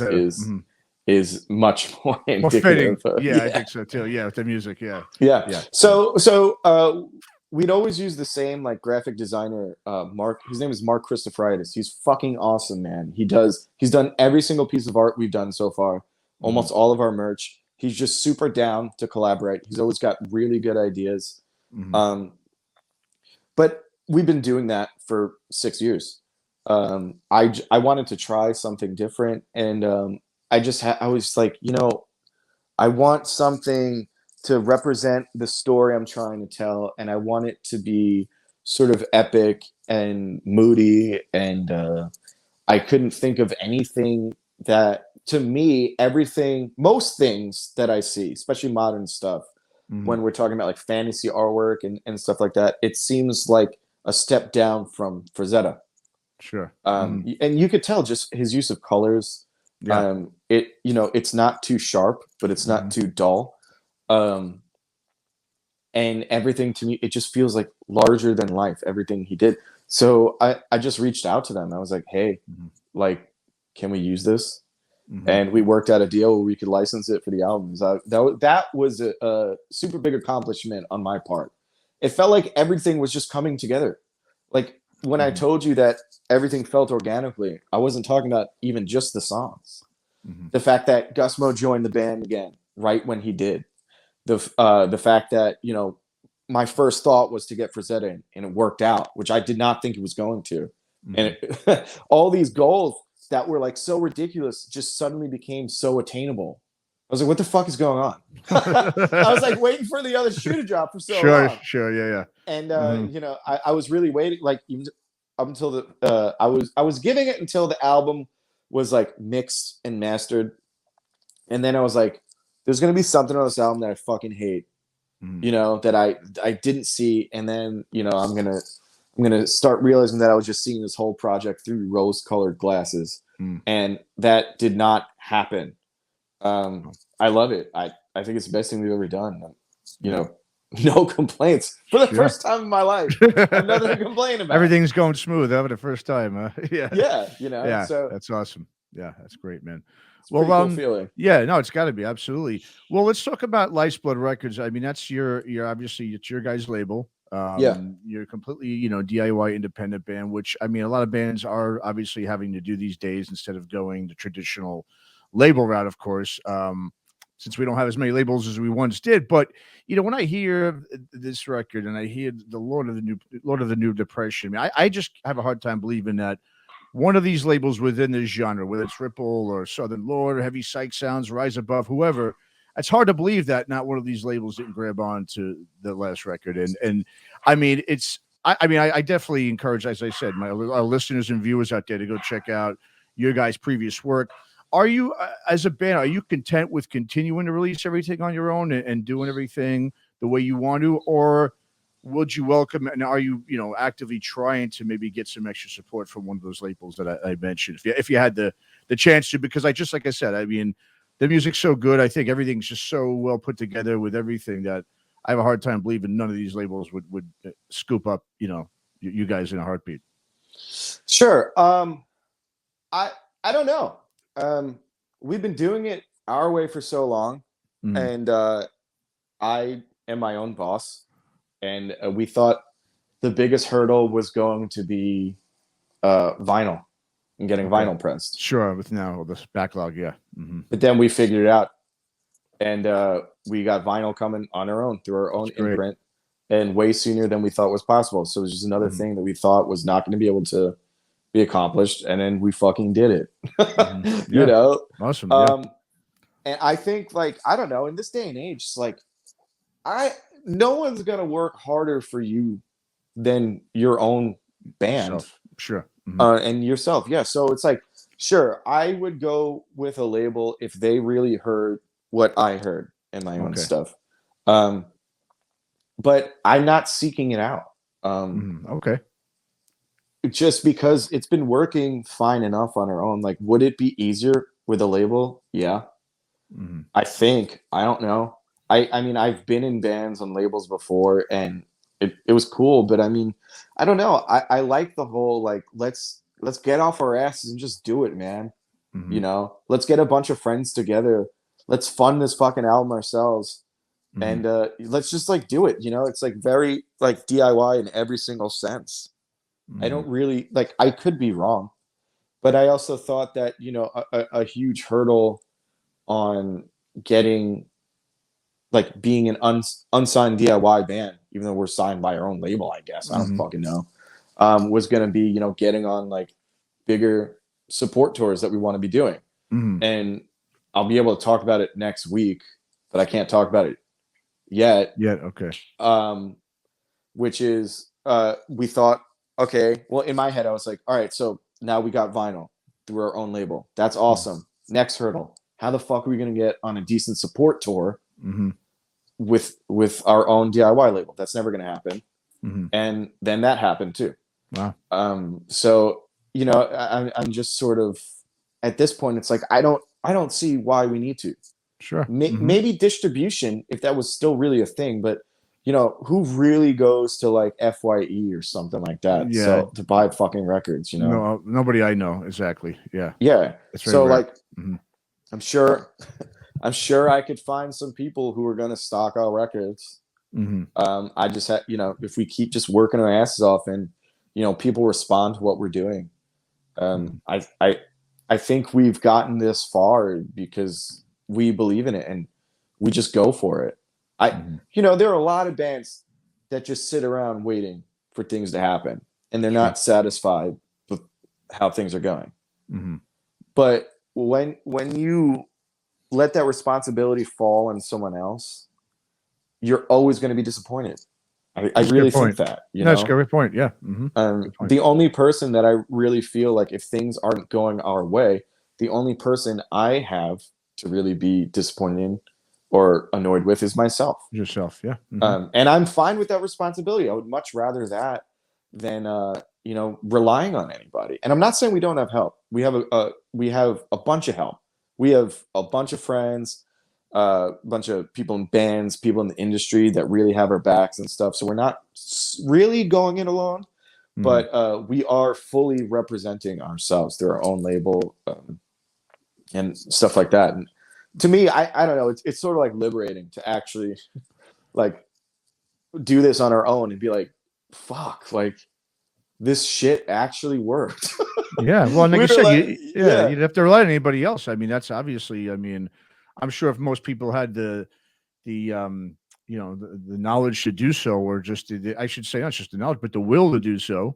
is much more indicative. I think so too. Yeah, with the music. Yeah. So we'd always use the same like graphic designer, Mark. His name is Mark Christopheridis. He's fucking awesome, man. He's done every single piece of art we've done so far, almost all of our merch. He's just super down to collaborate. He's always got really good ideas. But we've been doing that for 6 years. I wanted to try something different, and I was like, you know, I want something to represent the story I'm trying to tell, and I want it to be sort of epic and moody, and I couldn't think of anything that, to me, most things that I see, especially modern stuff, when we're talking about like fantasy artwork and stuff like that, it seems like a step down from Frazetta. Sure. And you could tell just his use of colors. It, you know, it's not too sharp, but it's not too dull. And everything to me, it just feels like larger than life, everything he did. So I just reached out to them. I was like, hey, like, can we use this? And we worked out a deal where we could license it for the albums. That was a super big accomplishment on my part. It felt like everything was just coming together. Like when I told you that everything felt organically, I wasn't talking about even just the songs. The fact that Gusmo joined the band again right when he did. The fact that, you know, my first thought was to get Frazetta in, and it worked out, which I did not think it was going to. And all these goals that were like so ridiculous just suddenly became so attainable. I was like, what the fuck is going on? I was like waiting for the other shoe to drop for so long. Yeah. And you know, I was really waiting, like even up until the I was giving it until the album was like mixed and mastered. And then I was like, there's gonna be something on this album that I fucking hate. You know, that I didn't see, and then, you know, I'm gonna start realizing that I was just seeing this whole project through rose-colored glasses, and that did not happen. I love it. I think it's the best thing we've ever done. You know, no complaints for the first time in my life. Nothing to complain about. Everything's going smooth for the first time. Yeah. You know. Yeah. So that's awesome. Yeah, that's great, man. Well, cool feeling. Yeah, no, it's got to be, absolutely. Well, let's talk about Lifeblood Records. I mean, that's your obviously it's your guys' label. You're completely, you know, DIY independent band, which, I mean, a lot of bands are obviously having to do these days instead of going the traditional label route, of course, since we don't have as many labels as we once did. But, you know, when I hear this record and I hear the Lord of the New Depression, I mean, I just have a hard time believing that one of these labels within this genre, whether it's Ripple or Southern Lord or Heavy Psych Sounds, Rise Above, whoever, it's hard to believe that not one of these labels didn't grab on to the last record. And I mean, I definitely encourage, as I said, our listeners and viewers out there to go check out your guys' previous work. Are you, as a band, are you content with continuing to release everything on your own and doing everything the way you want to, or would you welcome, and are you, you know, actively trying to maybe get some extra support from one of those labels that I mentioned, if you had the chance to? Because like I said, I mean, the music's so good. I think everything's just so well put together with everything that I have a hard time believing none of these labels would scoop up, you know, you guys in a heartbeat. Sure. I don't know. We've been doing it our way for so long, and I am my own boss, and we thought the biggest hurdle was going to be vinyl and getting vinyl pressed. Sure, with now this backlog, yeah. But then we figured it out, and we got vinyl coming on our own through our own imprint, and way sooner than we thought was possible. So it was just another thing that we thought was not going to be able to be accomplished, and then we fucking did it. You know, awesome. And I think, like, I don't know, in this day and age, it's like no one's gonna work harder for you than your own band. Sure. And yourself. Yeah. So it's like, sure, I would go with a label if they really heard what I heard in my own stuff. But I'm not seeking it out. Just because it's been working fine enough on our own. Like, would it be easier with a label? Yeah. I think. I don't know. I mean, I've been in bands on labels before, and it was cool, but I mean, I don't know. I like the whole, like, let's get off our asses and just do it, man. You know, let's get a bunch of friends together. Let's fund this fucking album ourselves. And let's just, like, do it. You know, it's like very, like, DIY in every single sense. I don't really, like, I could be wrong, but I also thought that, you know, a huge hurdle on getting, like, being an unsigned DIY band, even though we're signed by our own label, I guess, I don't fucking know, was going to be, you know, getting on, like, bigger support tours that we want to be doing. And I'll be able to talk about it next week, but I can't talk about it yet. Which is, we thought, okay, well, in my head, I was like, all right, so now we got vinyl through our own label. That's awesome. Next hurdle. How the fuck are we going to get on a decent support tour with our own DIY label? That's never going to happen. And then that happened too. Wow. So, you know, I'm just sort of, at this point, it's like, I don't see why we need to. Sure. Maybe distribution, if that was still really a thing, but, you know, who really goes to, like, FYE or something like that? Yeah. So to buy fucking records, you know? No, nobody I know. Exactly. Yeah. Yeah. So rare. Like, I'm sure I could find some people who are going to stock our records. I just have, you know, if we keep just working our asses off and, you know, people respond to what we're doing. I think we've gotten this far because we believe in it and we just go for it. You know, there are a lot of bands that just sit around waiting for things to happen, and they're not satisfied with how things are going. But when you let that responsibility fall on someone else, you're always going to be disappointed. I really think that. You know? That's a great point. Yeah. The only person that I really feel like, if things aren't going our way, the only person I have to really be disappointed in or annoyed with is myself. Yourself, yeah. And I'm fine with that responsibility. I would much rather that than you know, relying on anybody. And I'm not saying we don't have help. We have a bunch of help. We have a bunch of friends, a bunch of people in bands, people in the industry that really have our backs and stuff. So we're not really going it alone, but we are fully representing ourselves through our own label and stuff like that. And to me, I don't know, it's sort of like liberating to actually, like, do this on our own and be like, fuck, like, this shit actually worked. Yeah. Well, like you said, you'd have to rely on anybody else. I mean, that's obviously, I mean, I'm sure if most people had the you know, the knowledge to do so, or just I should say, not just the knowledge, but the will to do so,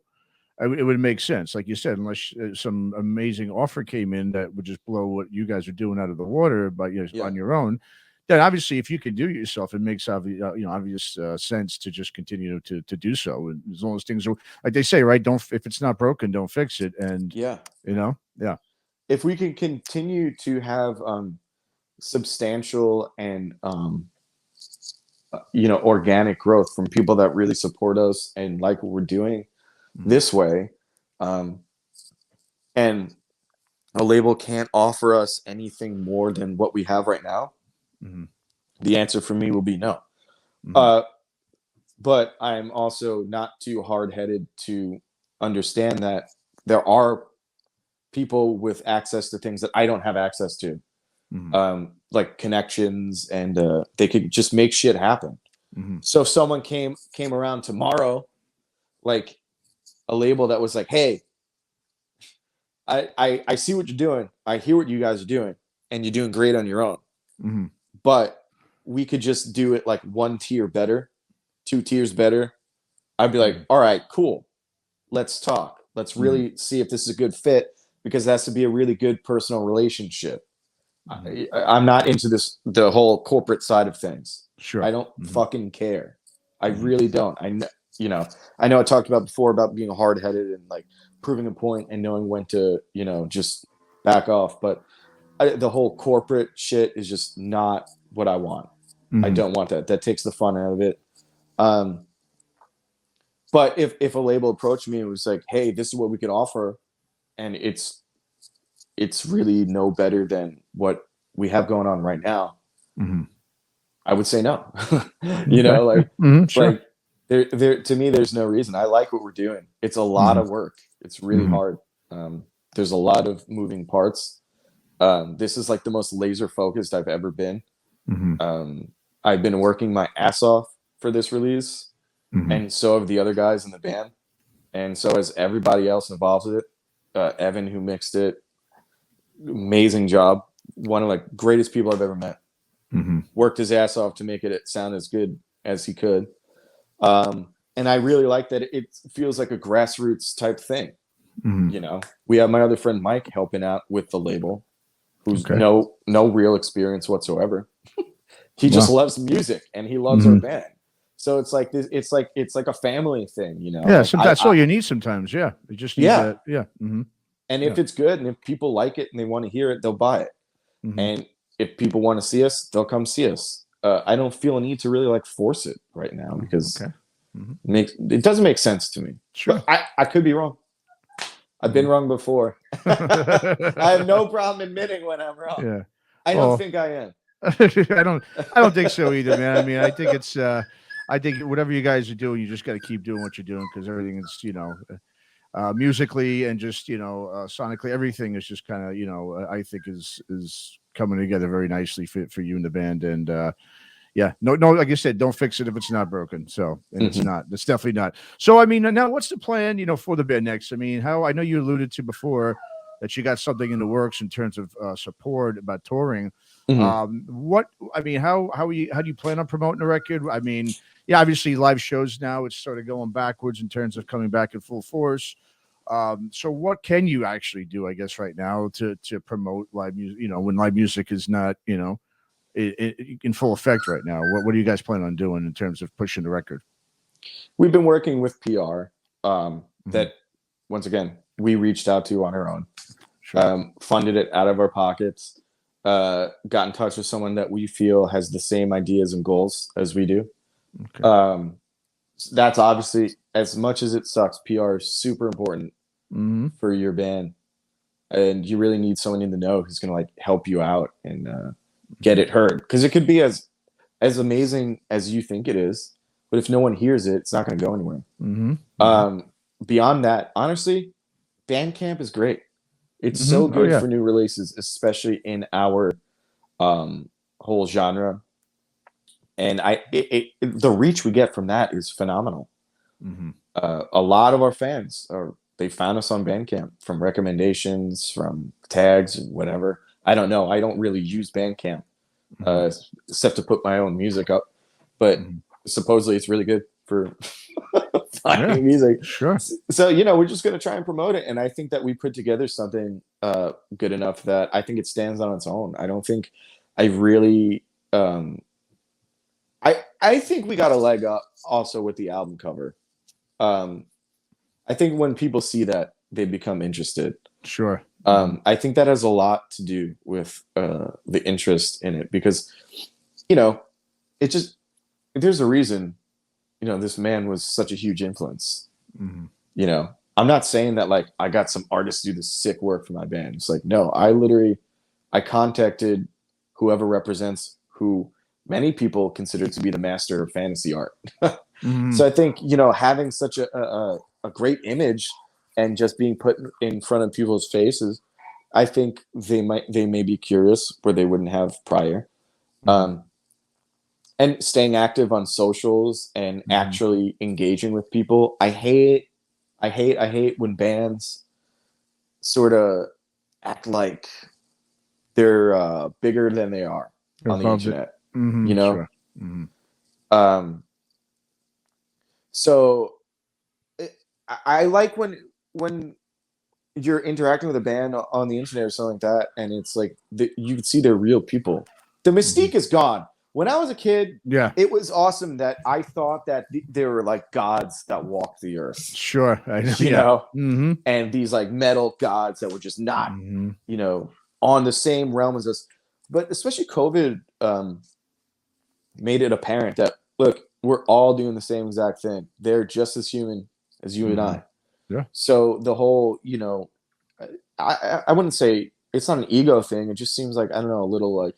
it would make sense. Like you said, unless some amazing offer came in that would just blow what you guys are doing out of the water, but on your own, then obviously, if you can do it yourself, it makes obvious sense to just continue to do so. And as long as things are, like they say, right? If it's not broken, don't fix it. And you know, if we can continue to have substantial and you know, organic growth from people that really support us and like what we're doing this way, and a label can't offer us anything more than what we have right now, the answer for me will be no. But I'm also not too hard-headed to understand that there are people with access to things that I don't have access to. like connections, and they could just make shit happen. So if someone came around tomorrow, like a label that was like, hey, I see what you're doing, I hear what you guys are doing, and you're doing great on your own, but we could just do it like 1 tier better, 2 tiers better, I'd be like, all right, cool, let's talk, let's really see if this is a good fit, because it has to be a really good personal relationship. I'm not into the whole corporate side of things. Sure. I don't fucking care. I really don't. I know I talked about before about being hard-headed and like proving a point and knowing when to, just back off. But the whole corporate shit is just not what I want. I don't want that. That takes the fun out of it. But if a label approached me and was like, hey, this is what we could offer, and it's really no better than what we have going on right now, I would say no. Sure. Like there to me, there's no reason. I like what we're doing. It's a lot of work. It's really hard. There's a lot of moving parts. This is like the most laser focused I've ever been. I've been working my ass off for this release, and so have the other guys in the band, and so has everybody else involved with it. Evan, who mixed it, amazing job. One of the greatest people I've ever met. Worked his ass off to make it sound as good as he could. And I really like that it feels like a grassroots type thing. We have my other friend Mike helping out with the label, who's no real experience whatsoever. He just loves music and he loves our band. So it's like this. It's like a family thing, Yeah, Like, that's all you need sometimes. Yeah, you just need that. Yeah. And if it's good and if people like it and they want to hear it, they'll buy it. And if people want to see us, they'll come see us. I don't feel a need to really force it right now, because it doesn't make sense to me. Sure. But I could be wrong. I've been wrong before. I have no problem admitting when I'm wrong. Yeah. I don't think I am. I don't think so either, man. I mean, I think it's I think whatever you guys are doing, you just got to keep doing what you're doing, because everything is, musically and just, sonically, everything is just kind of, I think is coming together very nicely for you and the band. And yeah, no, like I said, don't fix it if it's not broken. So, and it's definitely not. So, I mean, now what's the plan, for the band next? I mean, I know you alluded to before that you got something in the works in terms of support about touring. How do you plan on promoting the record? I mean, yeah, obviously live shows now, it's sort of going backwards in terms of coming back in full force. So what can you actually do, I guess, right now to promote live music, when live music is not, in full effect right now? What are you guys planning on doing in terms of pushing the record? We've been working with PR that, once again, we reached out to on our own, funded it out of our pockets, got in touch with someone that we feel has the same ideas and goals as we do. That's obviously, as much as it sucks, PR is super important for your band, and you really need someone in the know who's going to help you out and get it heard, because it could be as amazing as you think it is, but if no one hears it, it's not going to go anywhere. Beyond that, honestly, Bandcamp is great. It's so good for new releases, especially in our whole genre. And the reach we get from that is phenomenal. A lot of our fans they found us on Bandcamp from recommendations, from tags, and whatever. I don't know. I don't really use Bandcamp except to put my own music up, but supposedly it's really good for finding music. Sure. So we're just going to try and promote it, and I think that we put together something good enough that I think it stands on its own. I don't think I really. I think we got a leg up also with the album cover. I think when people see that, they become interested. Sure. I think that has a lot to do with the interest in it, because it just, there's a reason this man was such a huge influence. I'm not saying that I got some artists to do this sick work for my band. It's no, I contacted whoever represents who many people consider to be the master of fantasy art. So I think, having such a great image and just being put in front of people's faces I think they may be curious where they wouldn't have prior. And staying active on socials and actually engaging with people. I hate when bands sort of act like they're bigger than they are on the internet. You know? Sure. So I like when you're interacting with a band on the internet or something like that, and it's like you can see they're real people. The mystique is gone. When I was a kid, it was awesome that I thought that they were like gods that walked the earth. Sure, I know. You know, and these like metal gods that were just not, you know, on the same realm as us. But especially COVID made it apparent that look, we're all doing the same exact thing. They're just as human as you and I. Yeah. So the whole, you know, I wouldn't say it's not an ego thing. It just seems like, I don't know, a little like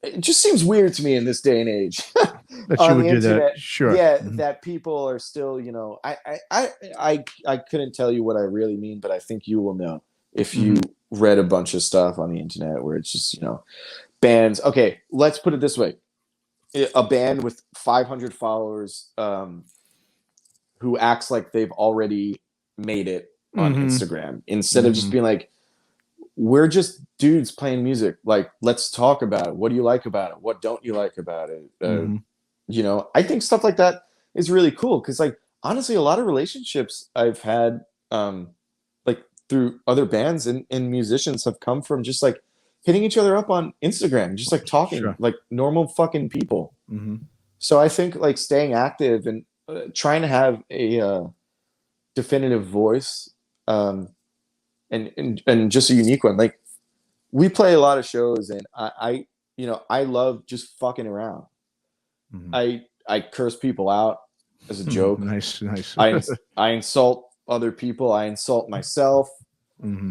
it just seems weird to me in this day and age. That you would do that. Sure. Yeah, that people are still, you know, I couldn't tell you what I really mean, but I think you will know if you read a bunch of stuff on the internet where it's just, you know, bands. Okay, let's put it this way. A band with 500 followers who acts like they've already made it on Instagram instead of just being like, we're just dudes playing music. Like, let's talk about it. What do you like about it? What don't you like about it? You know, I think stuff like that is really cool because, like, honestly, a lot of relationships I've had, like through other bands and musicians have come from just like hitting each other up on Instagram, just like talking like normal fucking people. So I think like staying active and trying to have a definitive voice, and just a unique one. Like we play a lot of shows, and I you know, I love just fucking around. I curse people out as a joke. Nice. I insult other people. I insult myself.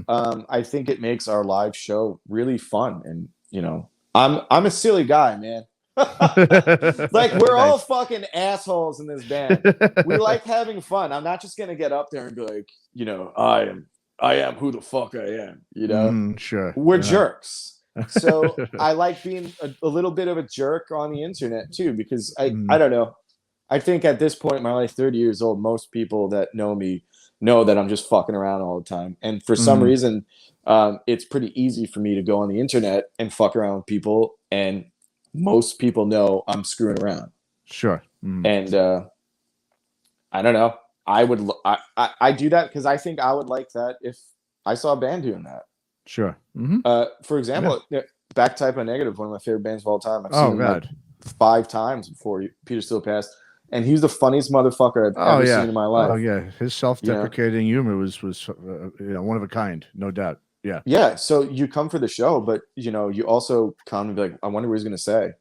I think it makes our live show really fun, and you know, I'm a silly guy, man. Like we're all fucking assholes in this band. We like having fun. I'm not just gonna get up there and be like, you know, I am who the fuck I am. You know, sure. We're jerks. So I like being a little bit of a jerk on the internet too, because I don't know. I think at this point in my life, 30 years old, most people that know me know that I'm just fucking around all the time. And for some reason, it's pretty easy for me to go on the internet and fuck around with people, and most people know I'm screwing around. Sure. And I don't know. I do that because I think I would like that if I saw a band doing that. Sure. For example, Back Type of Negative, one of my favorite bands of all time. I've seen him like 5 times before Peter Steele passed, and he's the funniest motherfucker I've ever seen in my life. Oh yeah, his self-deprecating humor was you know, one of a kind, no doubt. Yeah. Yeah. So you come for the show, but you know, you also come and be like, I wonder what he's gonna say.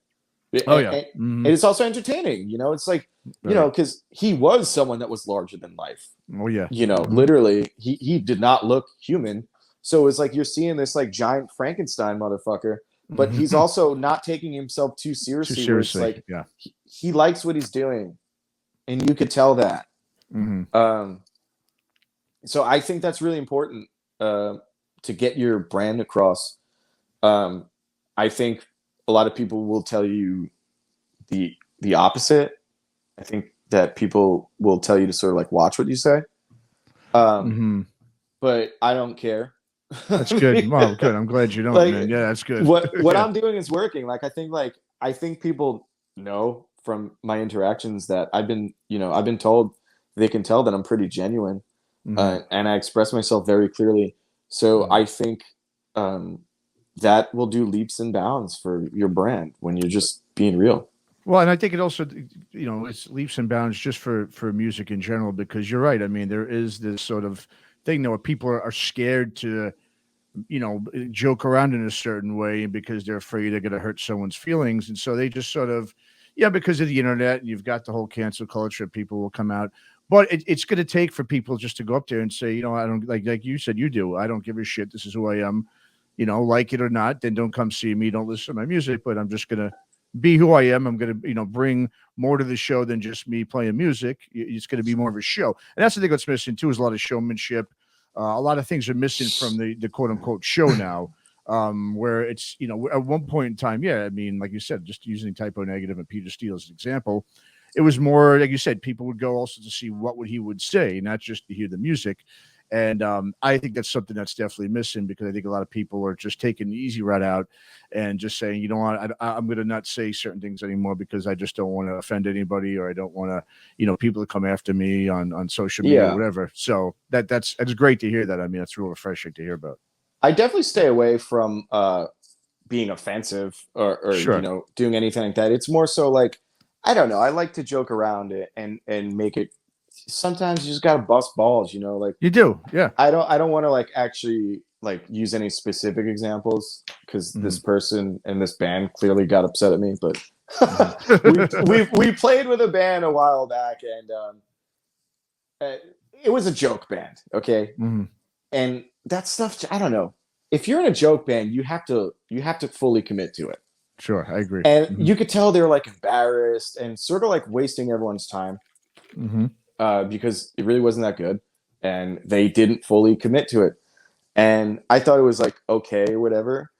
And it's also entertaining. You know, it's like, you know, because he was someone that was larger than life. Oh yeah. You know, literally, he did not look human. So it's like you're seeing this like giant Frankenstein motherfucker, but he's also not taking himself too seriously. It's like he likes what he's doing, and you could tell that. So I think that's really important to get your brand across. I think a lot of people will tell you the opposite. I think that people will tell you to sort of like watch what you say. But I don't care. That's good. Well, good. I'm glad you don't, like, man. Yeah, that's good. What I'm doing is working. Like I think people know from my interactions that I've been told they can tell that I'm pretty genuine, and I express myself very clearly. So I think that will do leaps and bounds for your brand when you're just being real. Well, and I think it also, you know, it's leaps and bounds just for music in general, because you're right. I mean, there is this sort of thing where people are scared to, you know, joke around in a certain way because they're afraid they're going to hurt someone's feelings. And so they just sort of, because of the internet, and you've got the whole cancel culture, people will come out. But it's going to take for people just to go up there and say, you know, I don't like you said, you do. I don't give a shit. This is who I am. You know, like it or not, then don't come see me. Don't listen to my music, but I'm just going to be who I am. I'm going to, you know, bring more to the show than just me playing music. It's going to be more of a show. And that's the thing that's missing too, is a lot of showmanship. A lot of things are missing from the quote unquote show now, where it's, you know, at one point in time, yeah, I mean, like you said, just using Typo Negative and Peter Steele as an example, it was more, like you said, people would go also to see what he would say, not just to hear the music. And I think that's something that's definitely missing, because I think a lot of people are just taking the easy route out and just saying, you know what, I'm going to not say certain things anymore because I just don't want to offend anybody, or I don't want to, you know, people to come after me on social media or whatever. So that's great to hear that. I mean, that's real refreshing to hear about. I definitely stay away from being offensive or you know, doing anything like that. It's more so like, I don't know. I like to joke around it and make it. Sometimes you just gotta bust balls, you know, like you do. Yeah. I don't want to like actually like use any specific examples, because this person and this band clearly got upset at me, but we played with a band a while back, and it was a joke band. Okay. And that stuff, I don't know. If you're in a joke band, you have to fully commit to it. Sure. I agree. And you could tell they're like embarrassed and sort of like wasting everyone's time. Because it really wasn't that good, and they didn't fully commit to it. And I thought it was like, okay, whatever.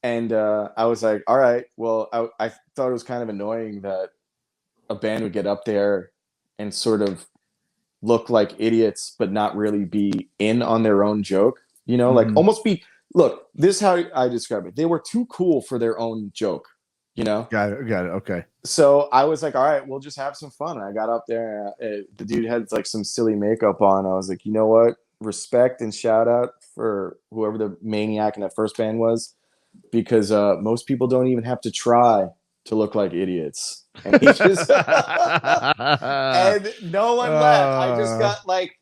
And I was like, all right, well, I thought it was kind of annoying that a band would get up there and sort of look like idiots, but not really be in on their own joke, you know, like almost be, look, this is how I describe it. They were too cool for their own joke, you know? Got it. Okay. So I was like, all right, we'll just have some fun. And I got up there, and the dude had like some silly makeup on. I was like, you know what? Respect and shout out for whoever the maniac in that first band was, because most people don't even have to try to look like idiots. And he just and no one laughed. I just got like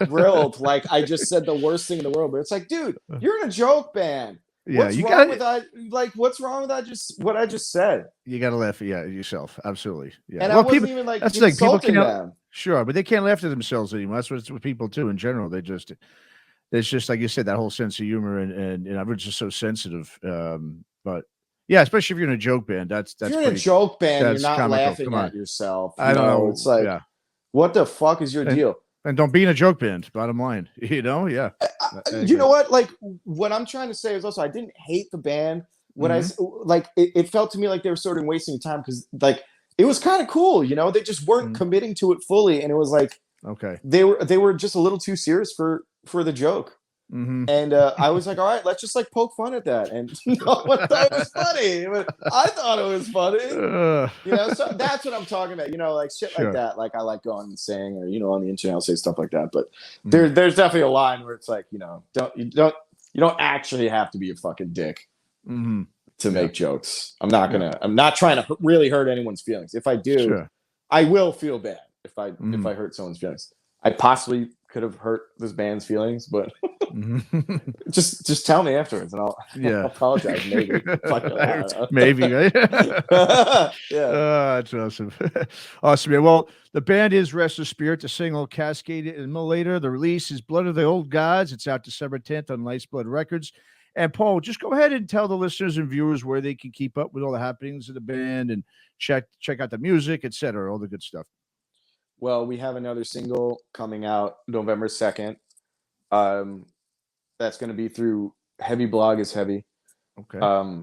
grilled. Like I just said the worst thing in the world. But it's like, dude, you're in a joke band. Yeah, what's wrong with that? Like, what's wrong with that? Just what I just said. You got to laugh at yourself. Absolutely. Yeah. And I wasn't even like that's insulting them. Sure, but they can't laugh at themselves anymore. That's what people do in general. There's just like you said, that whole sense of humor, and everyone's just so sensitive. But yeah, especially if you're in a joke band, that's if you're in a joke band, you're not comical. Laughing at yourself. I don't know. It's like, what the fuck is your deal? And don't be in a joke band. Bottom line, you know, yeah. You know what? Like, what I'm trying to say is also, I didn't hate the band. What I like, it felt to me like they were sort of wasting time, because like it was kind of cool, you know. They just weren't committing to it fully, and it was like, okay, they were just a little too serious for the joke. And I was like, all right, let's just like poke fun at that. And no one thought it was funny. I thought it was funny. You know, so that's what I'm talking about. You know, like shit like that. Like I like going and saying, or you know, on the internet I'll say stuff like that. But there's definitely a line where it's like, you know, you don't actually have to be a fucking dick to make jokes. I'm not trying to really hurt anyone's feelings. If I do, I will feel bad if I hurt someone's feelings. I possibly could have hurt this band's feelings, but just tell me afterwards, and I'll apologize. Maybe, maybe, right? That's awesome. Awesome, man. Well, the band is Restless Spirit. The single Cascade Demolition. The release is Blood of the Old Gods. It's out December 10th on Lifeblood Records. And Paul, just go ahead and tell the listeners and viewers where they can keep up with all the happenings of the band and check out the music, etc., all the good stuff. Well, we have another single coming out November 2nd. That's going to be through Heavy Blog is Heavy. Okay.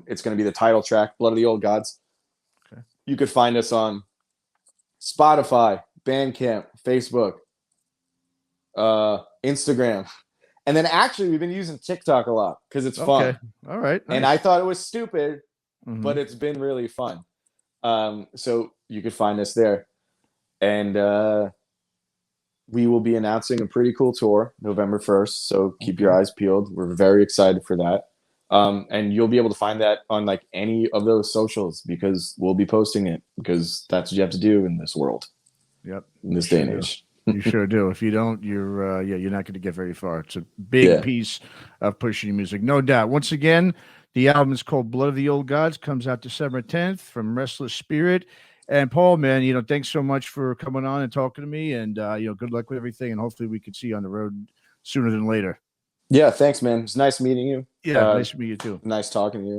It's going to be the title track, Blood of the Old Gods. Okay. You could find us on Spotify, Bandcamp, Facebook, Instagram. And then actually we've been using TikTok a lot because it's fun. All right. Nice. And I thought it was stupid, but it's been really fun. So you could find us there. And we will be announcing a pretty cool tour November 1st. So keep your eyes peeled. We're very excited for that. And you'll be able to find that on like any of those socials, because we'll be posting it, because that's what you have to do in this world. Yep. In this day and age. You sure do. If you don't, you're not going to get very far. It's a big piece of pushing your music, no doubt. Once again, the album is called Blood of the Old Gods, comes out December 10th from Restless Spirit. And Paul, man, thanks so much for coming on and talking to me, and good luck with everything, and hopefully we can see you on the road sooner than later. Yeah, thanks, man. It's nice meeting you. Yeah, nice to meet you too. Nice talking to you.